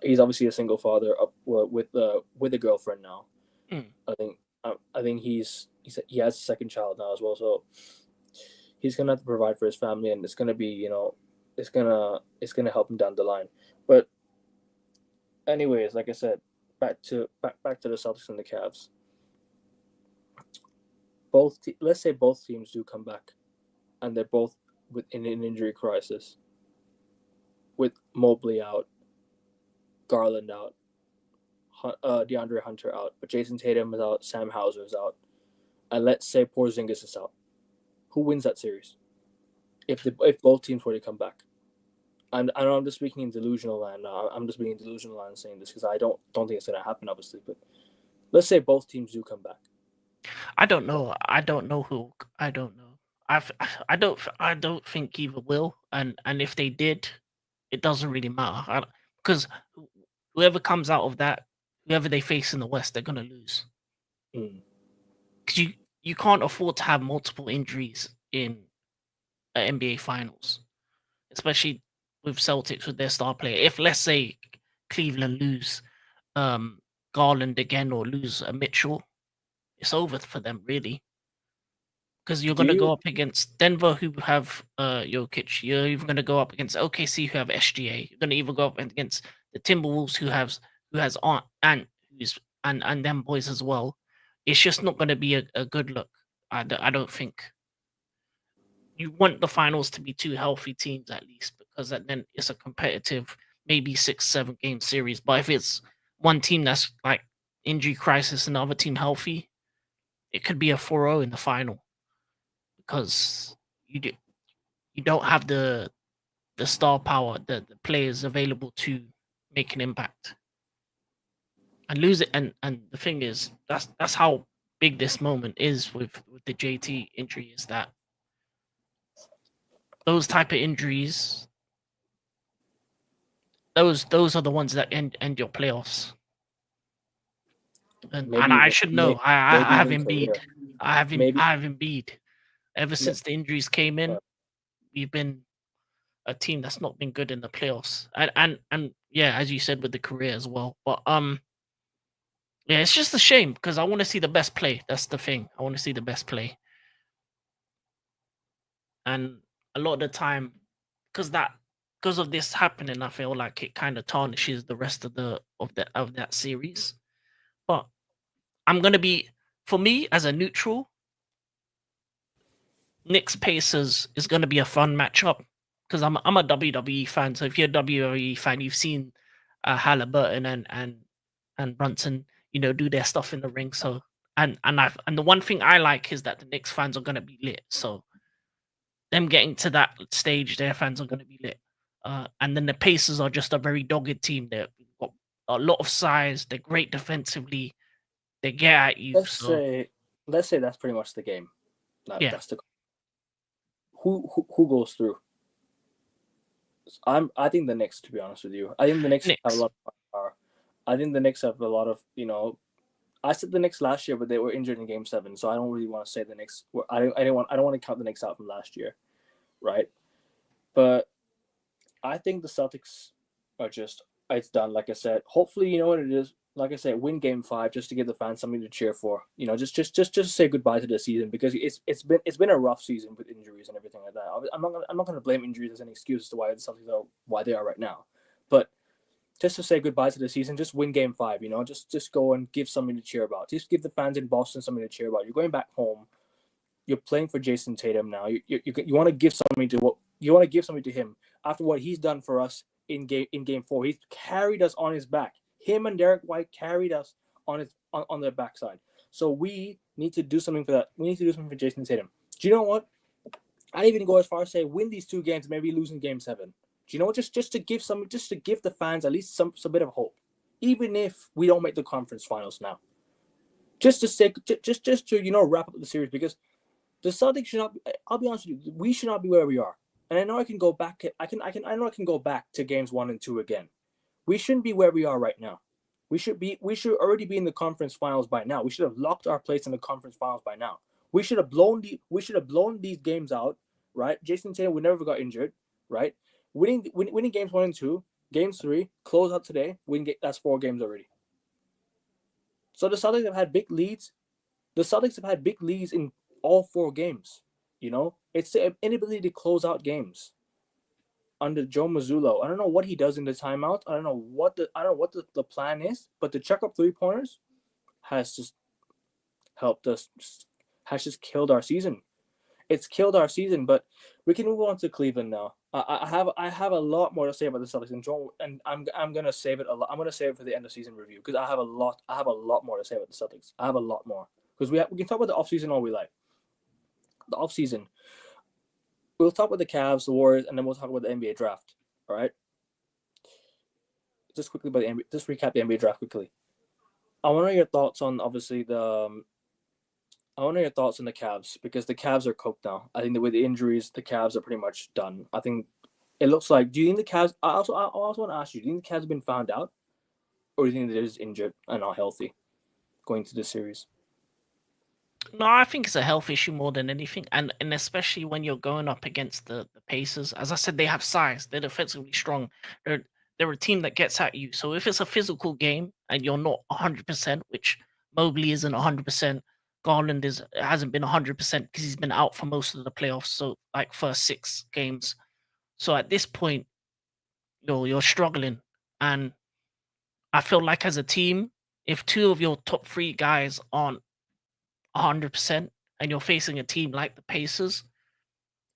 he's obviously a single father up with a girlfriend now. Mm. I think he has a second child now as well. So he's gonna have to provide for his family, and it's gonna be it's gonna help him down the line. But anyways, like I said, back to the Celtics and the Cavs. Let's say both teams do come back, and they're both within an injury crisis, with Mobley out, Garland out, DeAndre Hunter out, but Jason Tatum is out, Sam Hauser is out, and let's say Porzingis is out. Who wins that series? If both teams were to come back, I know I'm just speaking in delusional land now. I'm just being in delusional land saying this because I don't think it's gonna happen, obviously. But let's say both teams do come back. I don't know. I don't know who. I don't know. I've. I don't think either will. And if they did, it doesn't really matter because whoever comes out of that, whoever they face in the West, they're gonna lose. Mm. Because you can't afford to have multiple injuries in NBA Finals, especially with Celtics with their star player. If let's say Cleveland lose um, Garland again or lose Mitchell, it's over for them really. Because you're Do going to go you up against Denver, who have Jokic. You're even going to go up against OKC, who have SGA. You're going to even go up against the Timberwolves, who has Aunt and who's and them boys as well. It's just not going to be a good look. I don't think you want the finals to be two healthy teams at least, because then it's a competitive, maybe 6-7 game series. But if it's one team that's like injury crisis and the other team healthy, it could be a 4-0 in the final because you do, you don't have the star power, the players available to make an impact and lose it. And the thing is, that's how big this moment is with the JT injury, is that those type of injuries, those are the ones that end your playoffs. And maybe I even should know. maybe I have even Embiid. career? Maybe I have Embiid. Ever ma- since the injuries came in, uh, we've been a team that's not been good in the playoffs. And yeah, as you said, with the career as well. But yeah, it's just a shame because I want to see the best play. That's the thing. I want to see the best play. And a lot of the time, because of this happening, I feel like it kind of tarnishes the rest of that series. But I'm gonna be, for me as a neutral, Knicks Pacers is gonna be a fun matchup because I'm a WWE fan. So if you're a WWE fan, you've seen Halliburton and Brunson, do their stuff in the ring. So and the one thing I like is that the Knicks fans are gonna be lit. So them getting to that stage, their fans are gonna be lit. And then the Pacers are just a very dogged team. They've got a lot of size. They're great defensively. They get at you. let's So say let's say that's pretty much the game. yeah, That's the who goes through. I think the Knicks, to be honest with you. I think the Knicks have a Knicks. lot of power. I think the Knicks have a lot of I said the Knicks last year, but they were injured in Game 7, so I don't really want to say the Knicks. I don't want to count the Knicks out from last year, right? But I think the Celtics are just, it's done. Like I said, hopefully, you know what it is. like I said, win Game 5 just to give the fans something to cheer for. You know, just say goodbye to the season because it's been a rough season with injuries and everything like that. I'm not gonna blame injuries as an excuse as to why the Celtics are why they are right now, but just to say goodbye to the season, just win Game 5. You know, just go and give something to cheer about. Just give the fans in Boston something to cheer about. You're going back home. You're playing for Jason Tatum now. You want to give something to him after what he's done for us in game 4. He's carried us on his back. Him and Derek White carried us on their backside. So we need to do something for that. We need to do something for Jason Tatum. Do you know what? I'd even go as far as say win these 2 games, maybe losing Game 7. Do you know what? Just to give the fans at least some bit of hope, even if we don't make the conference finals now. Just to wrap up the series because the Celtics should not. I'll be honest with you. We should not be where we are. And I know I can go back. I know I can go back to games 1 and 2 again. We shouldn't be where we are right now. We should already be in the conference finals by now. We should have locked our place in the conference finals by now. We should have blown these games out, right? Jason Tatum would never got injured, right? Winning games 1 and 2, games 3, close out today. That's 4 games already. So the Celtics have had big leads. The Celtics have had big leads in all 4 games. You know, it's the inability to close out games under Joe Mazzulla. I don't know what he does in the timeout. I don't know what the plan is, but the check up 3-pointers has just helped us. Has just killed our season. It's killed our season, but we can move on to Cleveland now. I have a lot more to say about the Celtics, and I'm gonna save it a lot. I'm gonna save it for the end of season review because I have a lot more to say about the Celtics. I have a lot more because we can talk about the offseason all we like. The offseason, we'll talk about the Cavs, the Warriors, and then we'll talk about the NBA draft. All right. Just quickly just recap the NBA draft quickly. I want to know your thoughts on obviously I want to know your thoughts on the Cavs because the Cavs are cooked now. I think that with the injuries, the Cavs are pretty much done. I think it looks like. Do you think the Cavs? I also want to ask you: do you think the Cavs have been found out, or do you think they're just injured and not healthy going to this series? No, I think it's a health issue more than anything, and especially when you're going up against the Pacers. As I said, they have size. They're defensively strong. They're a team that gets at you. So if it's a physical game and you're not 100%, which Mobley isn't 100%, Garland hasn't been 100% because he's been out for most of the playoffs. So like first 6 games. So at this point, you're struggling, and I feel like as a team, if 2 of your top 3 guys aren't 100% and you're facing a team like the Pacers,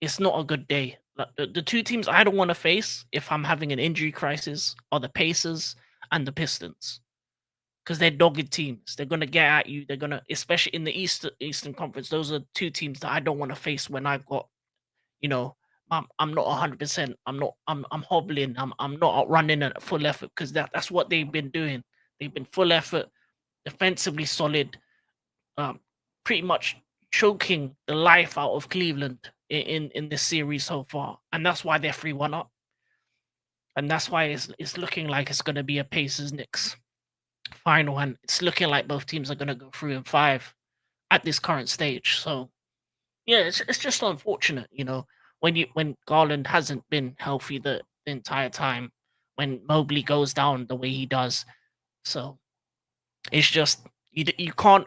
it's not a good day. Like the 2 teams I don't want to face if I'm having an injury crisis are the Pacers and the Pistons. Because they're dogged teams. They're gonna get at you. They're gonna, especially in the Eastern Conference, those are 2 teams that I don't want to face when I've got, you know, I'm not 100%. I'm hobbling. I'm not out running at full effort because that's what they've been doing. They've been full effort, defensively solid, pretty much choking the life out of Cleveland in this series so far, and that's why they're 3-1 up, and that's why it's looking like it's going to be a Pacers Knicks final, and it's looking like both teams are going to go 3-5 at this current stage. So yeah, it's just unfortunate, when Garland hasn't been healthy the entire time, when Mobley goes down the way he does. So it's just you can't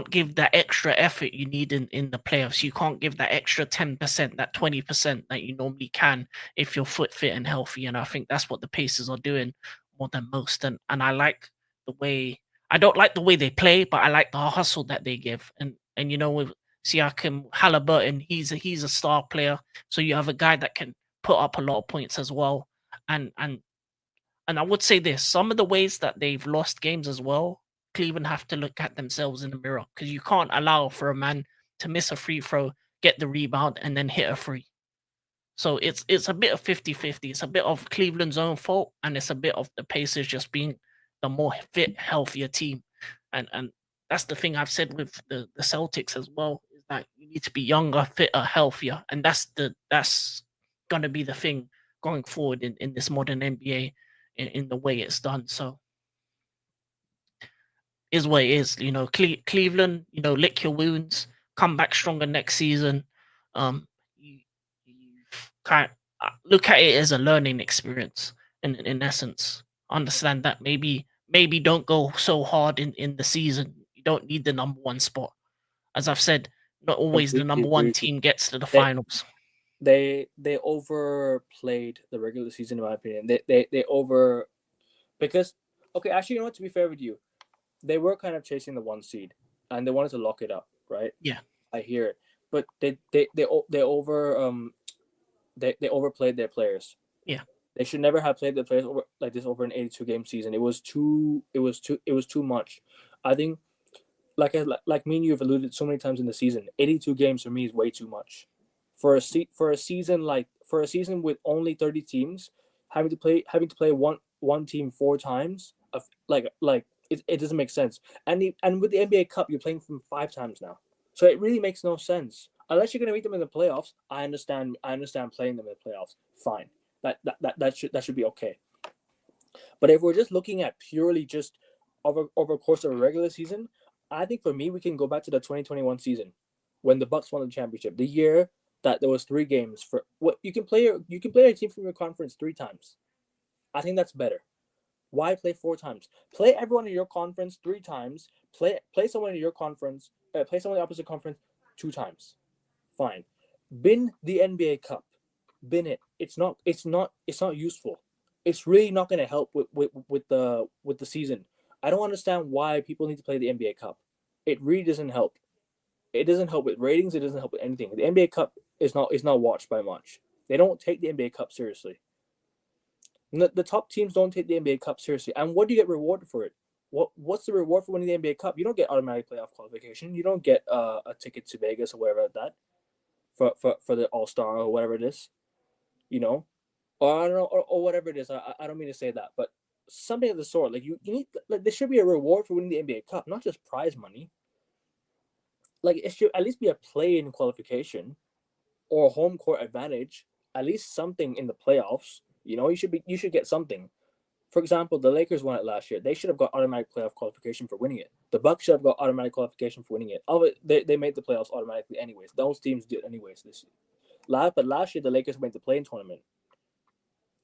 give that extra effort you need in the playoffs. You can't give that extra 10%, that 20% that you normally can if you're fit and healthy. And I think that's what the Pacers are doing more than most. And I like the way I don't like the way they play, but I like the hustle that they give. And with Siakam, Halliburton, he's a star player. So you have a guy that can put up a lot of points as well. And I would say this: some of the ways that they've lost games as well, Cleveland have to look at themselves in the mirror because you can't allow for a man to miss a free throw, get the rebound, and then hit a free. So it's a bit of 50-50. It's a bit of Cleveland's own fault, and it's a bit of the Pacers just being the more fit, healthier team. And that's the thing I've said with the Celtics as well, is that you need to be younger, fitter, healthier. And that's gonna be the thing going forward in this modern NBA in the way it's done. So is what it is. Cleveland, lick your wounds, come back stronger next season. You kind look at it as a learning experience in essence. Understand that maybe maybe don't go so hard in the season. You don't need the number one spot. As I've said, not always the Completely number agree one with you. team gets to the They finals. they overplayed the regular season in my opinion. They over because okay, actually, you know what? To be fair with you, they were kind of chasing the one seed, and they wanted to lock it up, right? Yeah. I hear it, but they overplayed their players. Yeah. They should never have played the players over like this over an 82 game season. It was too much. I think like me and you have alluded so many times in the season, 82 games for me is way too much. For a season with only 30 teams, having to play one team 4 times of it doesn't make sense. And with the NBA Cup, you're playing from 5 times now. So it really makes no sense. Unless you're gonna meet them in the playoffs, I understand playing them in the playoffs. Fine. That should be okay. But if we're just looking at purely just over the course of a regular season, I think for me we can go back to the 2021 season when the Bucks won the championship. The year that there was 3 games for what you can play a team from your conference 3 times. I think that's better. Why play 4 times? Play everyone in your conference 3 times. Play someone in your conference. Play someone in the opposite conference 2 times. Fine. Bin the NBA Cup. Bin it. It's not useful. It's really not going to help with the season. I don't understand why people need to play the NBA Cup. It really doesn't help. It doesn't help with ratings. It doesn't help with anything. The NBA Cup is not watched by much. They don't take the NBA Cup seriously. The top teams don't take the NBA Cup seriously. And what do you get rewarded for it? What's the reward for winning the NBA Cup? You don't get automatic playoff qualification. You don't get a ticket to Vegas or wherever that for the All Star or whatever it is. You know, or I don't know, or whatever it is. I don't mean to say that, but something of the sort. Like you need like there should be a reward for winning the NBA Cup, not just prize money. Like it should at least be a play-in qualification or a home court advantage. At least something in the playoffs. You should get something. For example, the Lakers won it last year. They should have got automatic playoff qualification for winning it. The Bucks should have got automatic qualification for winning it. They made the playoffs automatically anyways. Those teams did anyways this year. But last year the Lakers went to play-in tournament.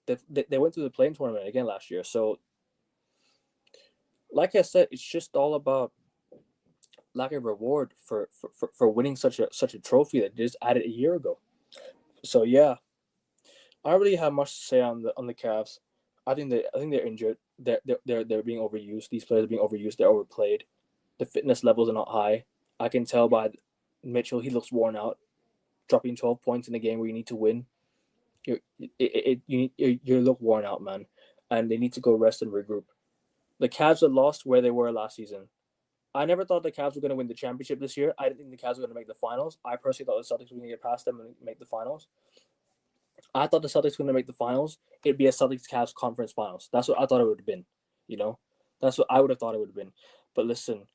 They went to the play-in tournament again last year. So, like I said, it's just all about lack of reward for winning such a trophy that just added a year ago. So yeah, I don't really have much to say on the Cavs. I think they're injured. They're being overused. These players are being overused. They're overplayed. The fitness levels are not high. I can tell by Mitchell. He looks worn out, dropping 12 points in a game where you need to win. You look worn out, man, and they need to go rest and regroup. The Cavs are lost where they were last season. I never thought the Cavs were going to win the championship this year. I didn't think the Cavs were going to make the finals. I personally thought the Celtics were going to get past them and make the finals. I thought the Celtics were going to make the finals. It'd be a Celtics-Cavs conference finals. That's what I thought it would have been. That's what I would have thought it would have been. But listen,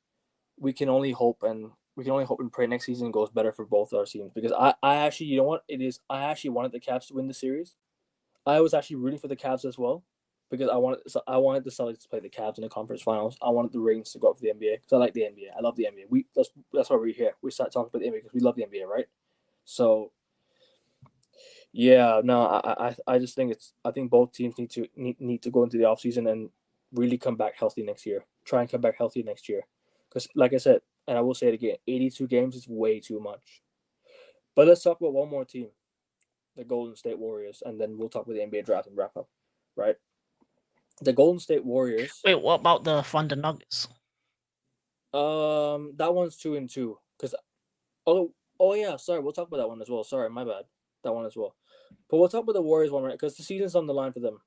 we can only hope and pray next season goes better for both our teams because I actually, you know what it is? I actually wanted the Cavs to win the series. I was actually rooting for the Cavs as well because I wanted the Celtics to play the Cavs in the conference finals. I wanted the rings to go up for the NBA because I like the NBA. I love the NBA. That's why we're here. We start talking about the NBA because we love the NBA, right? So yeah, no, I just think I think both teams need to go into the offseason and really come back healthy next year. Try and come back healthy next year. Because like I said, and I will say it again, 82 games is way too much. But let's talk about one more team, the Golden State Warriors, and then we'll talk about the NBA draft and wrap up, right? The Golden State Warriors. Wait, what about the Thunder Nuggets? That one's 2-2. Because oh yeah, sorry, we'll talk about that one as well. Sorry, my bad. That one as well. But we'll talk about the Warriors one, right? Because the season's on the line for them.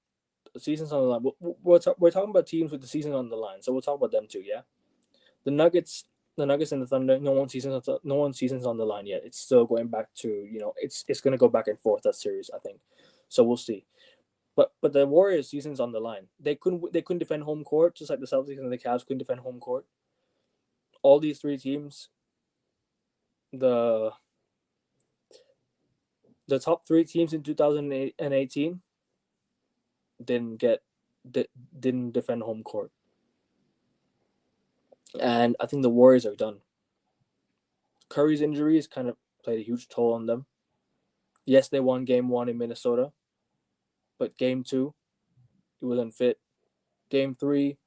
The season's on the line. We're talking about teams with the season on the line, so we'll talk about them too. Yeah, the Nuggets and the Thunder. No one's season's on the line yet. It's still going back to it's going to go back and forth that series. I think. So we'll see. But the Warriors season's on the line. They couldn't defend home court just like the Celtics and the Cavs couldn't defend home court. All these three teams, the top three teams in 2018 didn't defend home court. And I think the Warriors are done. Curry's injuries kind of played a huge toll on them. Yes, they won game 1 in Minnesota, but game 2, he wasn't fit. Game 3,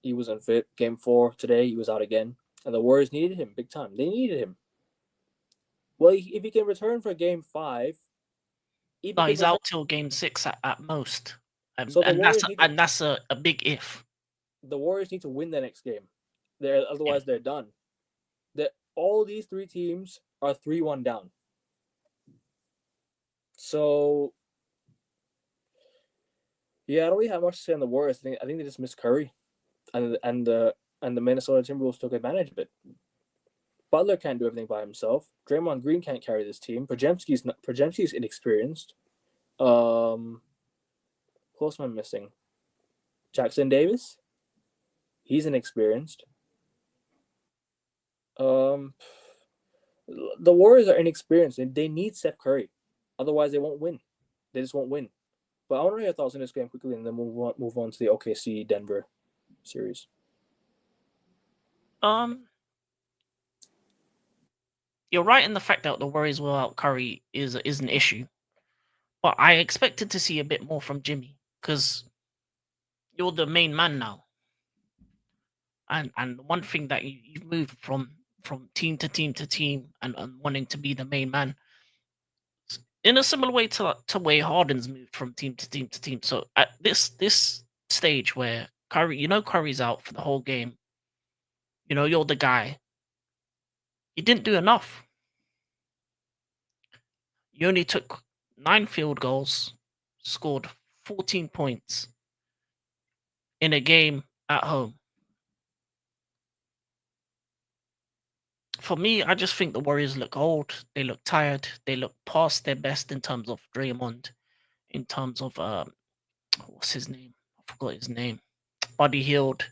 He wasn't fit. Game 4 today, he was out again. And the Warriors needed him big time. They needed him. Well, if he can return for Game 5, No, he's out till game 6 at most. So that's a big if. The Warriors need to win the next game. Otherwise they're done. All these 3 teams are 3-1 down. So yeah, I don't really have much to say on the Warriors. I think they just missed Curry, and the Minnesota Timberwolves took advantage of it. Butler can't do everything by himself. Draymond Green can't carry this team. Podziemski's inexperienced. Who else am I missing? Jackson Davis. He's inexperienced. The Warriors are inexperienced, and they need Steph Curry. Otherwise, they won't win. They just won't win. But I want to hear your thoughts on this game quickly, and then we'll move on to the OKC Denver series. You're right in the fact that the Warriors without Curry is an issue, but I expected to see a bit more from Jimmy because you're the main man now, and one thing that you've moved from team to team to team and wanting to be the main man in a similar way to where Harden's moved from team to team to team. So at this stage where Curry's out for the whole game, you're the guy. You didn't do enough. You only took 9 field goals, scored 14 points in a game at home. For me, I just think the Warriors look old. They look tired. They look past their best in terms of Draymond, in terms of what's his name? I forgot his name. Buddy Hield.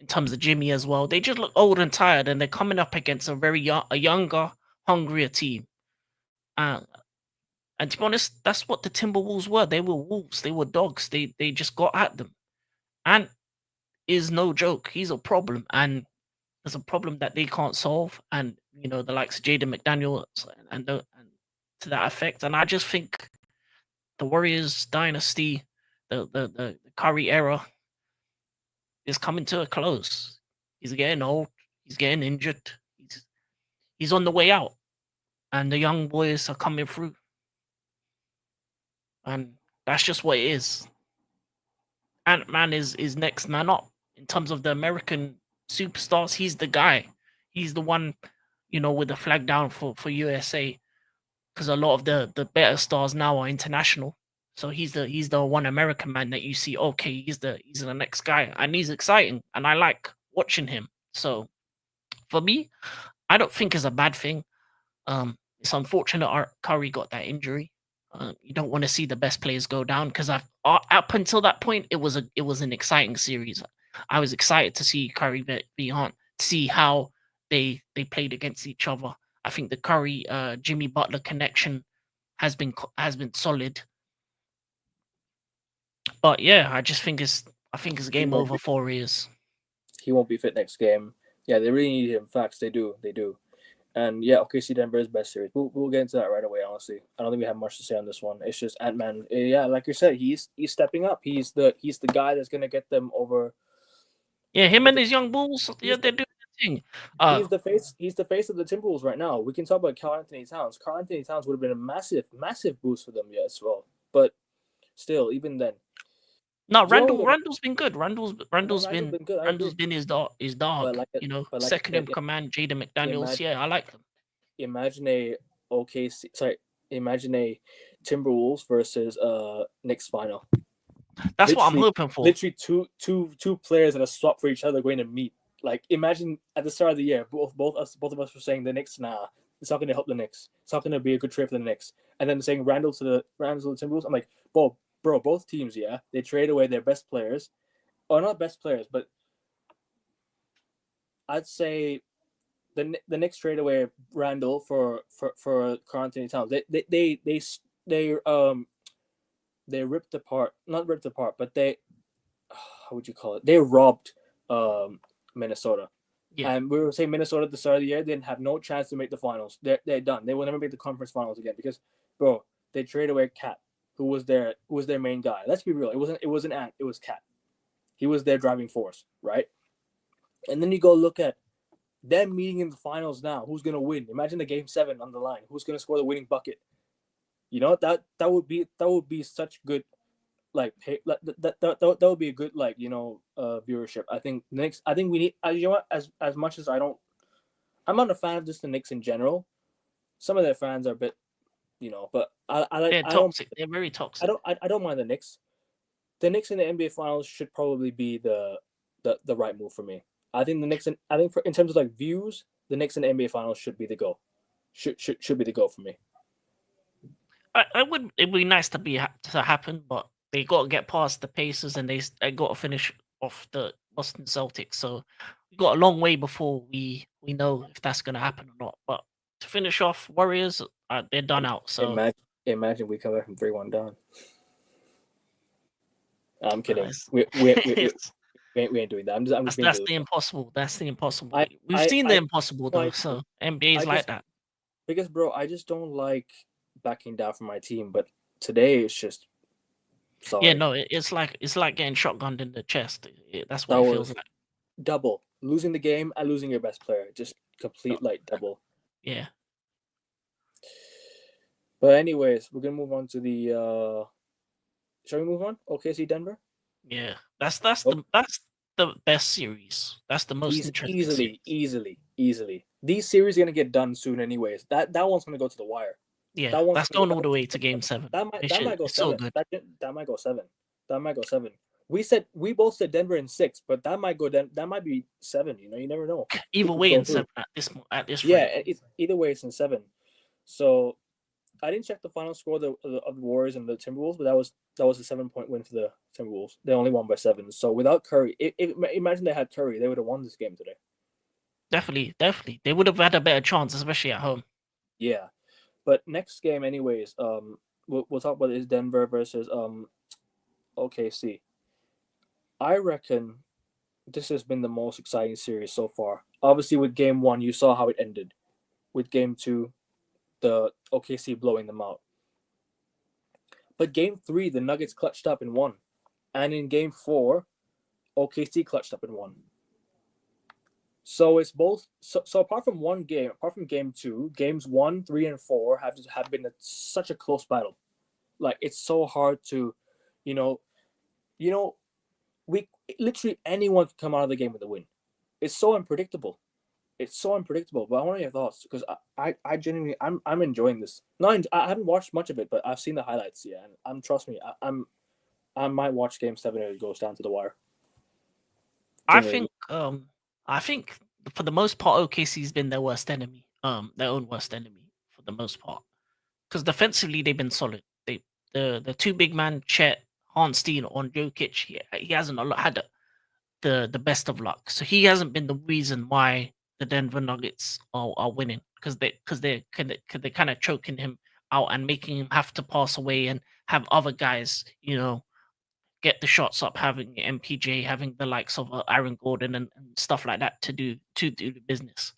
In terms of Jimmy as well, they just look old and tired, and they're coming up against a younger, hungrier team. And to be honest, that's what the Timberwolves were. They were wolves. They were dogs. They just got at them. And is no joke. He's a problem, and there's a problem that they can't solve. And the likes of Jaden McDaniels and to that effect. And I just think the Warriors dynasty, the Curry era, is coming to a close. He's getting old. He's getting injured. He's on the way out, and the young boys are coming through. And that's just what it is. Ant-Man is next man up in terms of the American superstars. He's the guy. He's the one, with the flag down for USA, because a lot of the better stars now are international. So he's the one American man that you see. Okay, he's the next guy, and he's exciting, and I like watching him. So for me, I don't think it's a bad thing. It's unfortunate Curry got that injury. You don't want to see the best players go down, because up until that point, it was an exciting series. I was excited to see Curry v Hunt, to see how they played against each other. I think the Curry Jimmy Butler connection has been solid. But yeah, I think it's game over for Warriors. He won't be fit next game. Yeah, they really need him. Facts, they do. And yeah, OKC Denver is best series. We'll get into that right away. Honestly, I don't think we have much to say on this one. It's just Ant-Man. Yeah, like you said, he's stepping up. He's the guy that's gonna get them over. Yeah, him and his young bulls. Yeah, they're doing the thing. He's the face. He's the face of the Timberwolves right now. We can talk about Karl Anthony Towns. Karl Anthony Towns would have been a massive boost for them, yeah, as well. But still, even then. No, Randall's been good. Randall's been his dog. Second in command, Jaden McDaniels. I like them. Imagine a Timberwolves versus Knicks final. That's what I'm hoping for. Literally two players that are swapped for each other going to meet. Like, imagine at the start of the year, both of us were saying the Knicks, nah, it's not going to help the Knicks. It's not going to be a good trade for the Knicks. And then saying Randall to the Timberwolves. I'm like, Bro, both teams, yeah, they trade away their best players, or not best players, but I'd say the Knicks trade away Randall for Karl Anthony Towns. They ripped apart, not ripped apart, but they, how would you call it? They robbed Minnesota. Yeah. And we were saying Minnesota at the start of the year, they didn't have no chance to make the finals. They're done. They will never make the conference finals again because, bro, they trade away Cat, who was their main guy. Let's be real. It wasn't Ant. It was Cat. He was their driving force, right? And then you go look at them meeting in the finals now. Who's gonna win? Imagine the game 7 on the line. Who's gonna score the winning bucket? You know, that would be such good that would be a good viewership. I think Knicks. I think we need. You know what? As much as I'm not a fan of just the Knicks in general. Some of their fans are a bit, but They're toxic. They're very toxic. I don't mind the Knicks. The Knicks in the NBA Finals should probably be the right move for me. I think the Knicks. In terms of like views, the Knicks in the NBA Finals should be the go. Should be the go for me. It'd be nice to happen, but they got to get past the Pacers and they got to finish off the Boston Celtics. So we got a long way before we know if that's going to happen or not. But to finish off, Warriors, they're done out. So imagine we come back from 3-1 down. I'm kidding. Nice. We ain't doing that. I'm just that's the impossible. That's the impossible. We've seen the impossible though. So NBA's like that. Because bro, I just don't like backing down from my team, but today it's just sorry. Yeah, no, it's like getting shotgunned in the chest. That's what it feels like. Double losing the game and losing your best player, just complete double. Yeah. But anyways, we're gonna move on to the. Shall we move on? OKC Denver. Yeah, that's the best series. That's the most interesting. Easily. These series are gonna get done soon, anyways. That one's gonna go to the wire. Yeah, that's going all the way to Game 7. That might go 7. So good. That might go 7. That might go 7. We both said Denver in 6, but that might go. That might be 7. You never know. Either way, in 7 at this. Yeah, either way, it's in 7. So I didn't check the final score of the Warriors and the Timberwolves, but that was a 7-point win for the Timberwolves. They only won by 7. So without Curry, imagine they had Curry, they would have won this game today. Definitely, they would have had a better chance, especially at home. Yeah, but next game, anyways, we'll talk about is Denver versus OKC. I reckon this has been the most exciting series so far. Obviously, with Game 1, you saw how it ended. With Game 2, the OKC blowing them out. But Game 3, the Nuggets clutched up and won. And in Game 4, OKC clutched up and won. So it's both. So apart from one game, apart from Game 2, Games 1, 3, and 4 have been such a close battle. Like, it's so hard to, we literally anyone can come out of the game with a win. It's so unpredictable. But I want your thoughts because I genuinely I'm enjoying this. No, I haven't watched much of it, but I've seen the highlights. Yeah, and trust me, I might watch Game 7 if it goes down to the wire. Genuinely. I think for the most part, OKC's been their worst enemy. Their own worst enemy for the most part, because defensively they've been solid. The two big man, Chet, Hartenstein on Jokic, he hasn't had the best of luck. So he hasn't been the reason why the Denver Nuggets are winning, because they're kind of choking him out and making him have to pass away and have other guys, get the shots up, having MPJ, having the likes of Aaron Gordon and stuff like that to do the business.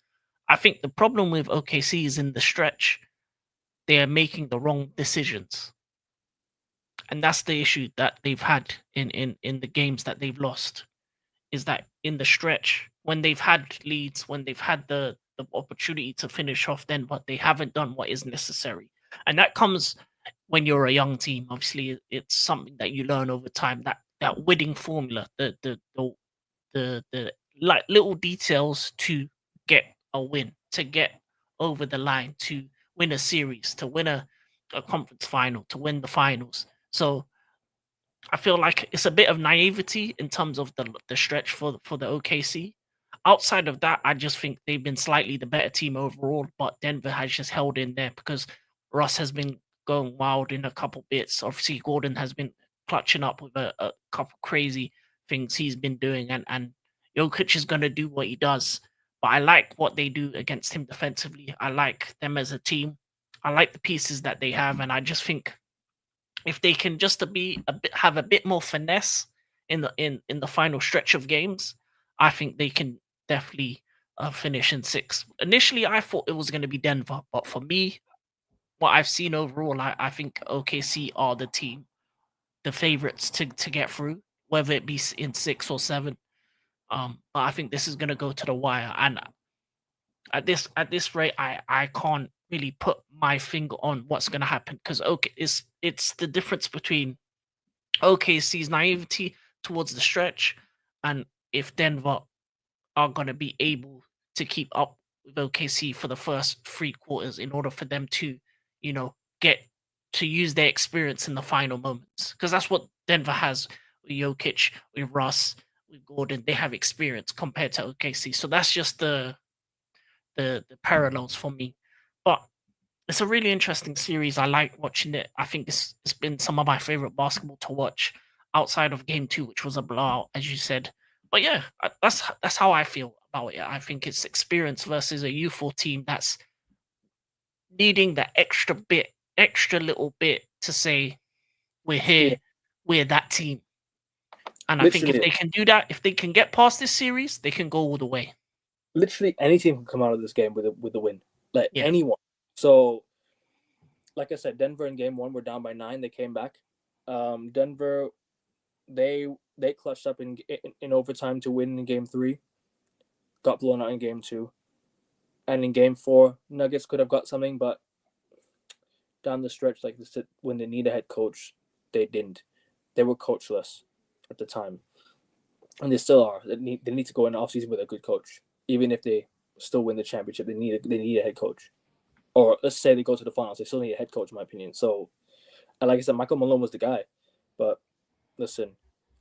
I think the problem with OKC is in the stretch, they are making the wrong decisions. And that's the issue that they've had in the games that they've lost, is that in the stretch, when they've had leads, when they've had the opportunity to finish off then, but they haven't done what is necessary. And that comes when you're a young team. Obviously, it's something that you learn over time, that winning formula, the like little details to get a win, to get over the line, to win a series, to win a conference final, to win the finals. So I feel like it's a bit of naivety in terms of the stretch for the OKC. Outside of that, I just think they've been slightly the better team overall, but Denver has just held in there because Russ has been going wild in a couple bits. Obviously, Gordon has been clutching up with a couple crazy things he's been doing, and Jokic is going to do what he does. But I like what they do against him defensively. I like them as a team. I like the pieces that they have, and I just think if they can just have a bit more finesse in the final stretch of games, I think they can definitely finish in 6. Initially, I thought it was going to be Denver, but for me, what I've seen overall, I think OKC are the team, the favorites to get through, whether it be in 6 or 7. But I think this is gonna go to the wire, and at this rate, I can't really put my finger on what's gonna happen because okay, it's the difference between OKC's naivety towards the stretch, and if Denver are gonna be able to keep up with OKC for the first 3 quarters in order for them to, you know, get to use their experience in the final moments. Because that's what Denver has with Jokic, with Russ, with Gordon. They have experience compared to OKC. So that's just the parallels for me. But it's a really interesting series. I like watching it. I think this has been some of my favorite basketball to watch outside of game two, which was a blowout, as you said. But yeah, that's how I feel about it. I think it's experience versus a youthful team that's needing that extra little bit to say we're Yeah, here, we're that team. And I think if literally, they can do that, if they can get past this series, they can go all the way. literally any team can come out of this game with a win. Like Yeah. anyone. So, like I said, Denver in game one were down by 9. They came back. Denver, they clutched up in overtime to win in game 3. Got blown out in game 2, and in game 4, Nuggets could have got something, but down the stretch, like this, when they need a head coach, they didn't. They were coachless at the time, and they still are. They need to go in the offseason with a good coach, even if they still win the championship. They need a head coach, or let's say they go to the finals. They still need a head coach, in my opinion. So, and like I said, Michael Malone was the guy, but listen,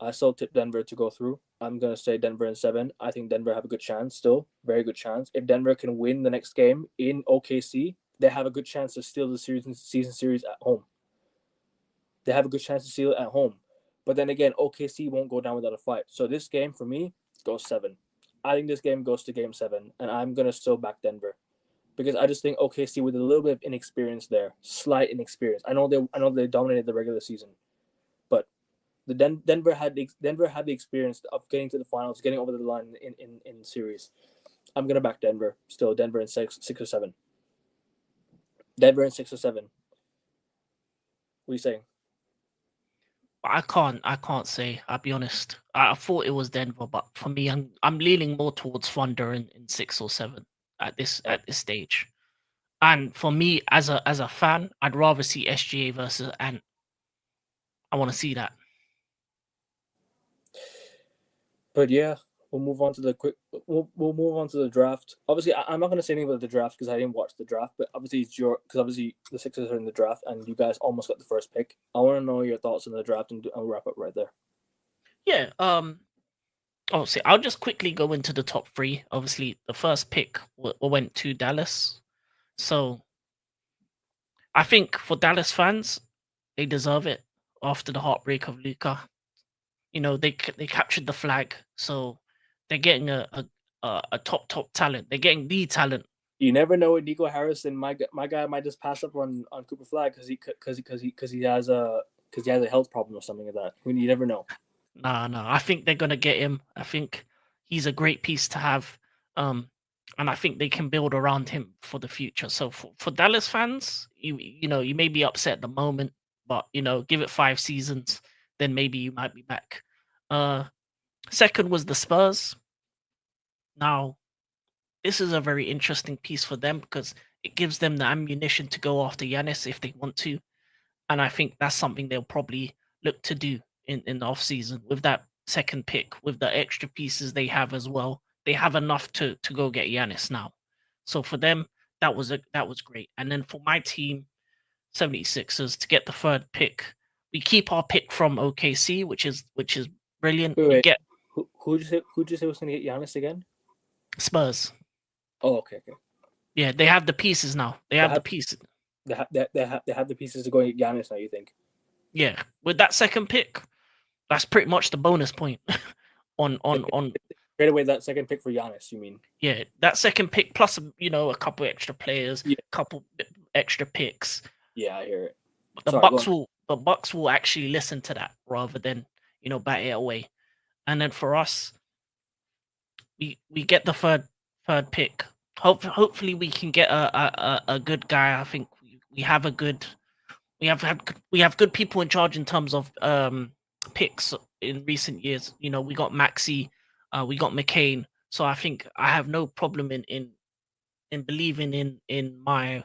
I still tip Denver to go through. I'm gonna say Denver in 7. I think Denver have a good chance still, very good chance. If Denver can win the next game in OKC, they have a good chance to steal the season series at home. They have a good chance to steal it at home. But then again, OKC won't go down without a fight. So this game for me goes 7. I think this game goes to game 7, and I'm gonna still back Denver because I just think OKC with a little bit of inexperience there, slight inexperience. I know they dominated the regular season, but the Denver had the experience of getting to the finals, getting over the line in series. I'm gonna back Denver still. Denver in 6 or 7. Denver in 6 or 7. What are you saying? I can't say. I'll be honest. I thought it was Denver, but for me, I'm leaning more towards Thunder in 6 or 7 at this stage. And for me, as a fan, I'd rather see SGA versus Ant. I want to see that. But yeah, we'll move on to the We'll move on to the draft. Obviously, I'm not going to say anything about the draft because I didn't watch the draft. But obviously, because obviously the Sixers are in the draft, and you guys almost got the first pick. I want to know your thoughts on the draft, and I'll wrap up right there. Yeah. Obviously, I'll just quickly go into the top 3. Obviously, the first pick went to Dallas, so I think for Dallas fans, they deserve it after the heartbreak of Luka. You know, they captured the flag, so they're getting a top talent. They're getting the talent. You never know with Nico Harrison. My guy might just pass up on Cooper Flag because he has a health problem or something like that. You never know. No, I think they're gonna get him. I think he's a great piece to have, and I think they can build around him for the future. So for Dallas fans, you know you may be upset at the moment, but you know give it 5 seasons, then maybe you might be back. Second was the Spurs. Now this is a very interesting piece for them because it gives them the ammunition to go after Giannis if they want to. And I think that's something they'll probably look to do in the offseason with that second pick, with the extra pieces they have as well. They have enough to go get Giannis now. So for them, that was great. And then for my team, 76ers, to get the third pick, we keep our pick from OKC, which is brilliant. We Wait. get Who'd you say was going to get Giannis again? Spurs. Oh, okay. Yeah, they have the pieces now. They have the have- pieces. They have the pieces to go and get Giannis now. You think? Yeah, with that second pick, that's pretty much the bonus point on Straight away, that second pick for Giannis. You mean? yeah, that second pick plus a couple extra players, Yeah. couple extra picks. Yeah, I hear it. The Sorry, Bucks will actually listen to that rather than bat it away. And then for us, we get the third pick. Hopefully we can get a good guy. I think we have good people in charge in terms of picks in recent years. You know, we got Maxi, We got McCain, so I think I have no problem in believing in my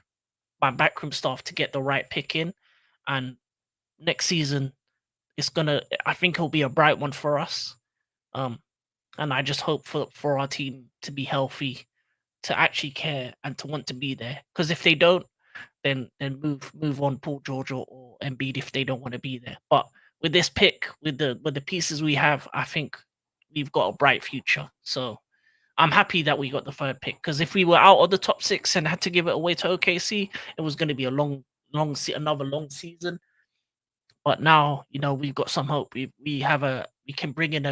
backroom staff to get the right pick in, and next season it's gonna. I think it'll be a bright one for us. Um, and I just hope for our team to be healthy, to actually care, and to want to be there. Because if they don't, then move on Paul George or Embiid if they don't want to be there. But with this pick, with the pieces we have, I think we've got a bright future. So I'm happy that we got the third pick, because if we were out of the top six and had to give it away to OKC, it was going to be a another long season. But now, we've got some hope. We can bring in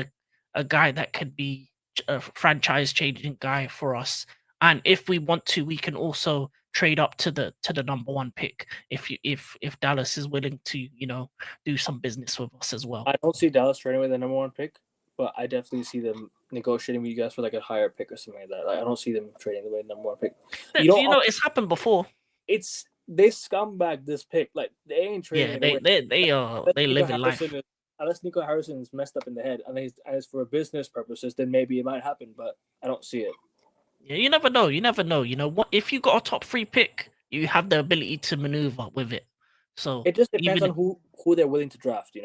a guy that could be a franchise changing guy for us. And if we want to, we can also trade up to the number one pick if Dallas is willing to, do some business with us as well. I don't see Dallas trading away the number one pick, but I definitely see them negotiating with you guys for like a higher pick or something like that. Like, I don't see them trading away the number one pick. It's happened before. They scumbag this pick. Like, they ain't trading. Yeah, they live in life. Unless Nico Harrison is messed up in the head and it's for business purposes, then maybe it might happen. But I don't see it. Yeah, you never know. You never know. You know what? If you got a top 3 pick, you have the ability to maneuver with it. So it just depends on who they're willing to draft.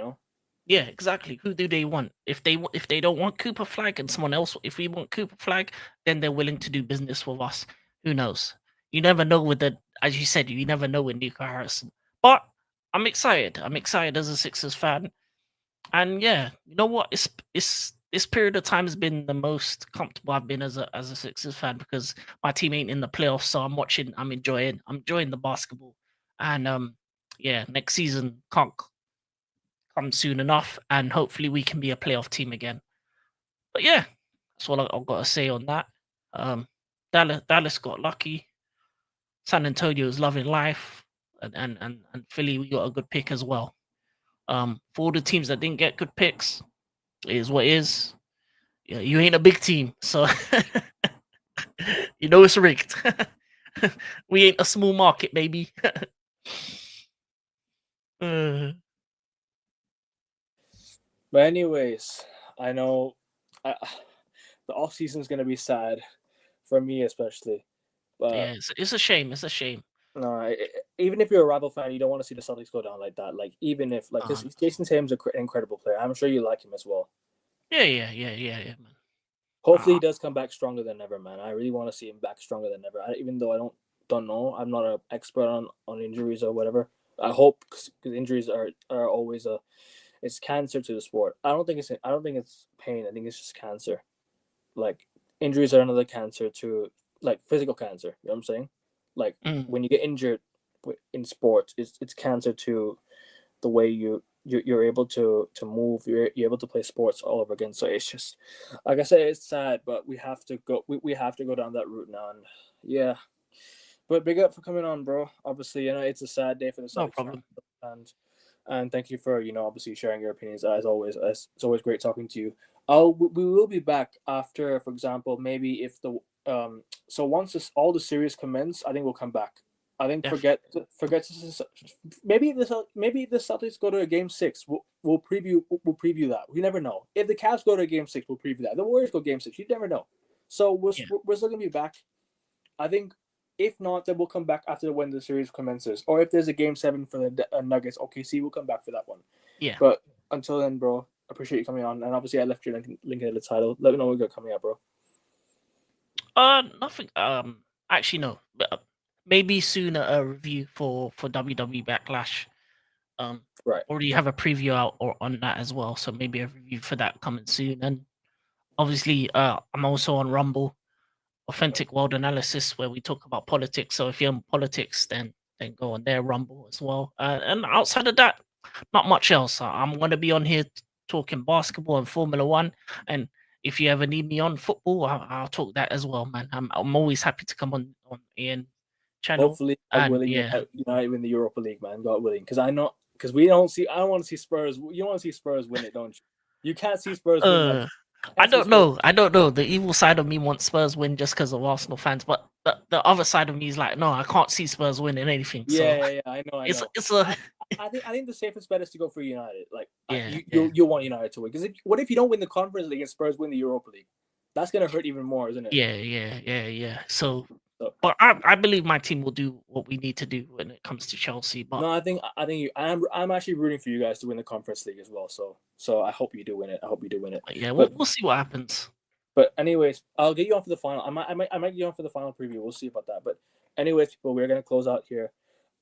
Yeah, exactly. Who do they want? If they don't want Cooper Flag and someone else, if we want Cooper Flag, then they're willing to do business with us. Who knows? You never know as you said, you never know with Nico Harrison. But I'm excited. I'm excited as a Sixers fan. And yeah, you know what? This period of time has been the most comfortable I've been as a Sixers fan, because my team ain't in the playoffs, so I'm enjoying the basketball. And yeah, next season can't come soon enough, and hopefully we can be a playoff team again. But yeah, that's all I've got to say on that. Dallas got lucky. San Antonio is loving life, and Philly, we got a good pick as well. For all the teams that didn't get good picks, it is what it is. Yeah, you ain't a big team, so it's rigged. We ain't a small market, baby. But anyways, I know the off season is gonna be sad for me, especially. But yeah, it's a shame. It's a shame. No, even if you're a rival fan, you don't want to see the Celtics go down like that. Like, even if Jason Tatum's an incredible player, I'm sure you like him as well. Yeah, man. Hopefully, he does come back stronger than ever, man. I really want to see him back stronger than ever. Even though I don't know, I'm not an expert on injuries or whatever. I hope, because injuries are always it's cancer to the sport. I don't think it's pain. I think it's just cancer. Like, injuries are another cancer to, like, physical cancer. You know what I'm saying? Like, when you get injured in sports, it's cancer to the way you're able to move. You're able to play sports all over again. So it's just, like I said, it's sad, but we have to go. We have to go down that route now. And yeah, but big up for coming on, bro. Obviously, it's a sad day for the Celtics. No problem. And thank you for obviously sharing your opinions as always. It's always great talking to you. We will be back after, for example, maybe if the so once all the series commence, I think we'll come back. I think forget maybe the Celtics go to a game 6. We'll preview that. We never know. If the Cavs go to a game 6, we'll preview that. The Warriors go game 6. You never know. So we're still gonna be back. I think if not, then we'll come back after when the series commences, or if there's a game 7 for the Nuggets, OKC, we'll come back for that one. Yeah. But until then, bro, appreciate you coming on, and obviously I left your link in the title. Let me know when you're coming up, bro. Nothing. Actually, no. Maybe soon a review for WWE Backlash. Right. Already have a preview out or on that as well, so maybe a review for that coming soon. And obviously, I'm also on Rumble, Authentic World Analysis, where we talk about politics. So if you're on politics, then go on there, Rumble as well. And outside of that, not much else. I'm going to be on here talking basketball and Formula One. And if you ever need me on football, I'll talk that as well, man. I'm always happy to come on Ian channel. Hopefully, God willing, United win the Europa League, man. God willing, because I don't want to see Spurs. You want to see Spurs win it, don't you? You can't see Spurs win. I don't know. The evil side of me wants Spurs win just because of Arsenal fans, but the other side of me is like, no, I can't see Spurs winning anything. Yeah, I know. I think the safest bet is to go for United. Like Yeah, you want United to win because what if you don't win the Conference League and Spurs win the Europa League? That's gonna hurt even more, isn't it? yeah. So, So but I believe my team will do what we need to do when it comes to Chelsea. But no, I think I'm actually rooting for you guys to win the Conference League as well. So I hope you do win it. I hope you do win it. yeah, But we'll see what happens. But anyways, I'll get you on for the final. I might get you on for the final preview. We'll see about that. But anyways, people, we're gonna close out here.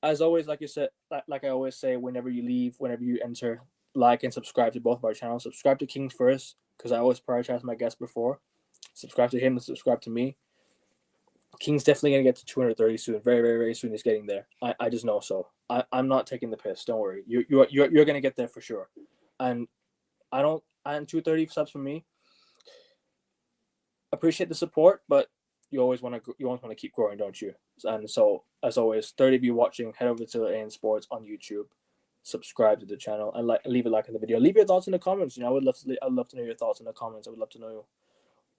As always, like you said, like I always say, whenever you leave, whenever you enter, like and subscribe to both of our channels. Subscribe to King first, because I always prioritize my guests before. Subscribe to him and subscribe to me. King's definitely gonna get to 230 soon. Very, very, very soon. He's getting there. I just know so. I'm not taking the piss. Don't worry. You're gonna get there for sure. And I don't. And 230 subs from me. Appreciate the support, but you always want to keep growing, don't you? And so, as always, 30 of you watching, head over to AN Sports on YouTube, subscribe to the channel, and leave a like on the video. Leave your thoughts in the comments. I would love to know your thoughts in the comments. I would love to know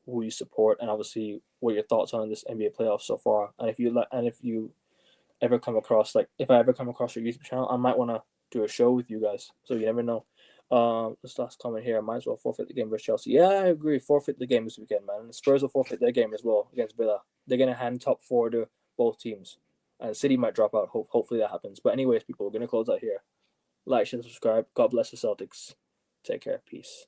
who you support, and obviously what your thoughts on this NBA playoffs so far. And if you ever come across if I ever come across your YouTube channel, I might want to do a show with you guys. So you never know. This last comment here. I might as well forfeit the game versus Chelsea. Yeah, I agree. Forfeit the game this weekend, man. And the Spurs will forfeit their game as well against Villa. They're gonna hand top 4 to both teams, and City might drop out. Hopefully that happens. But anyways, people, we're gonna close out here. Like, share, subscribe. God bless the Celtics. Take care. Peace.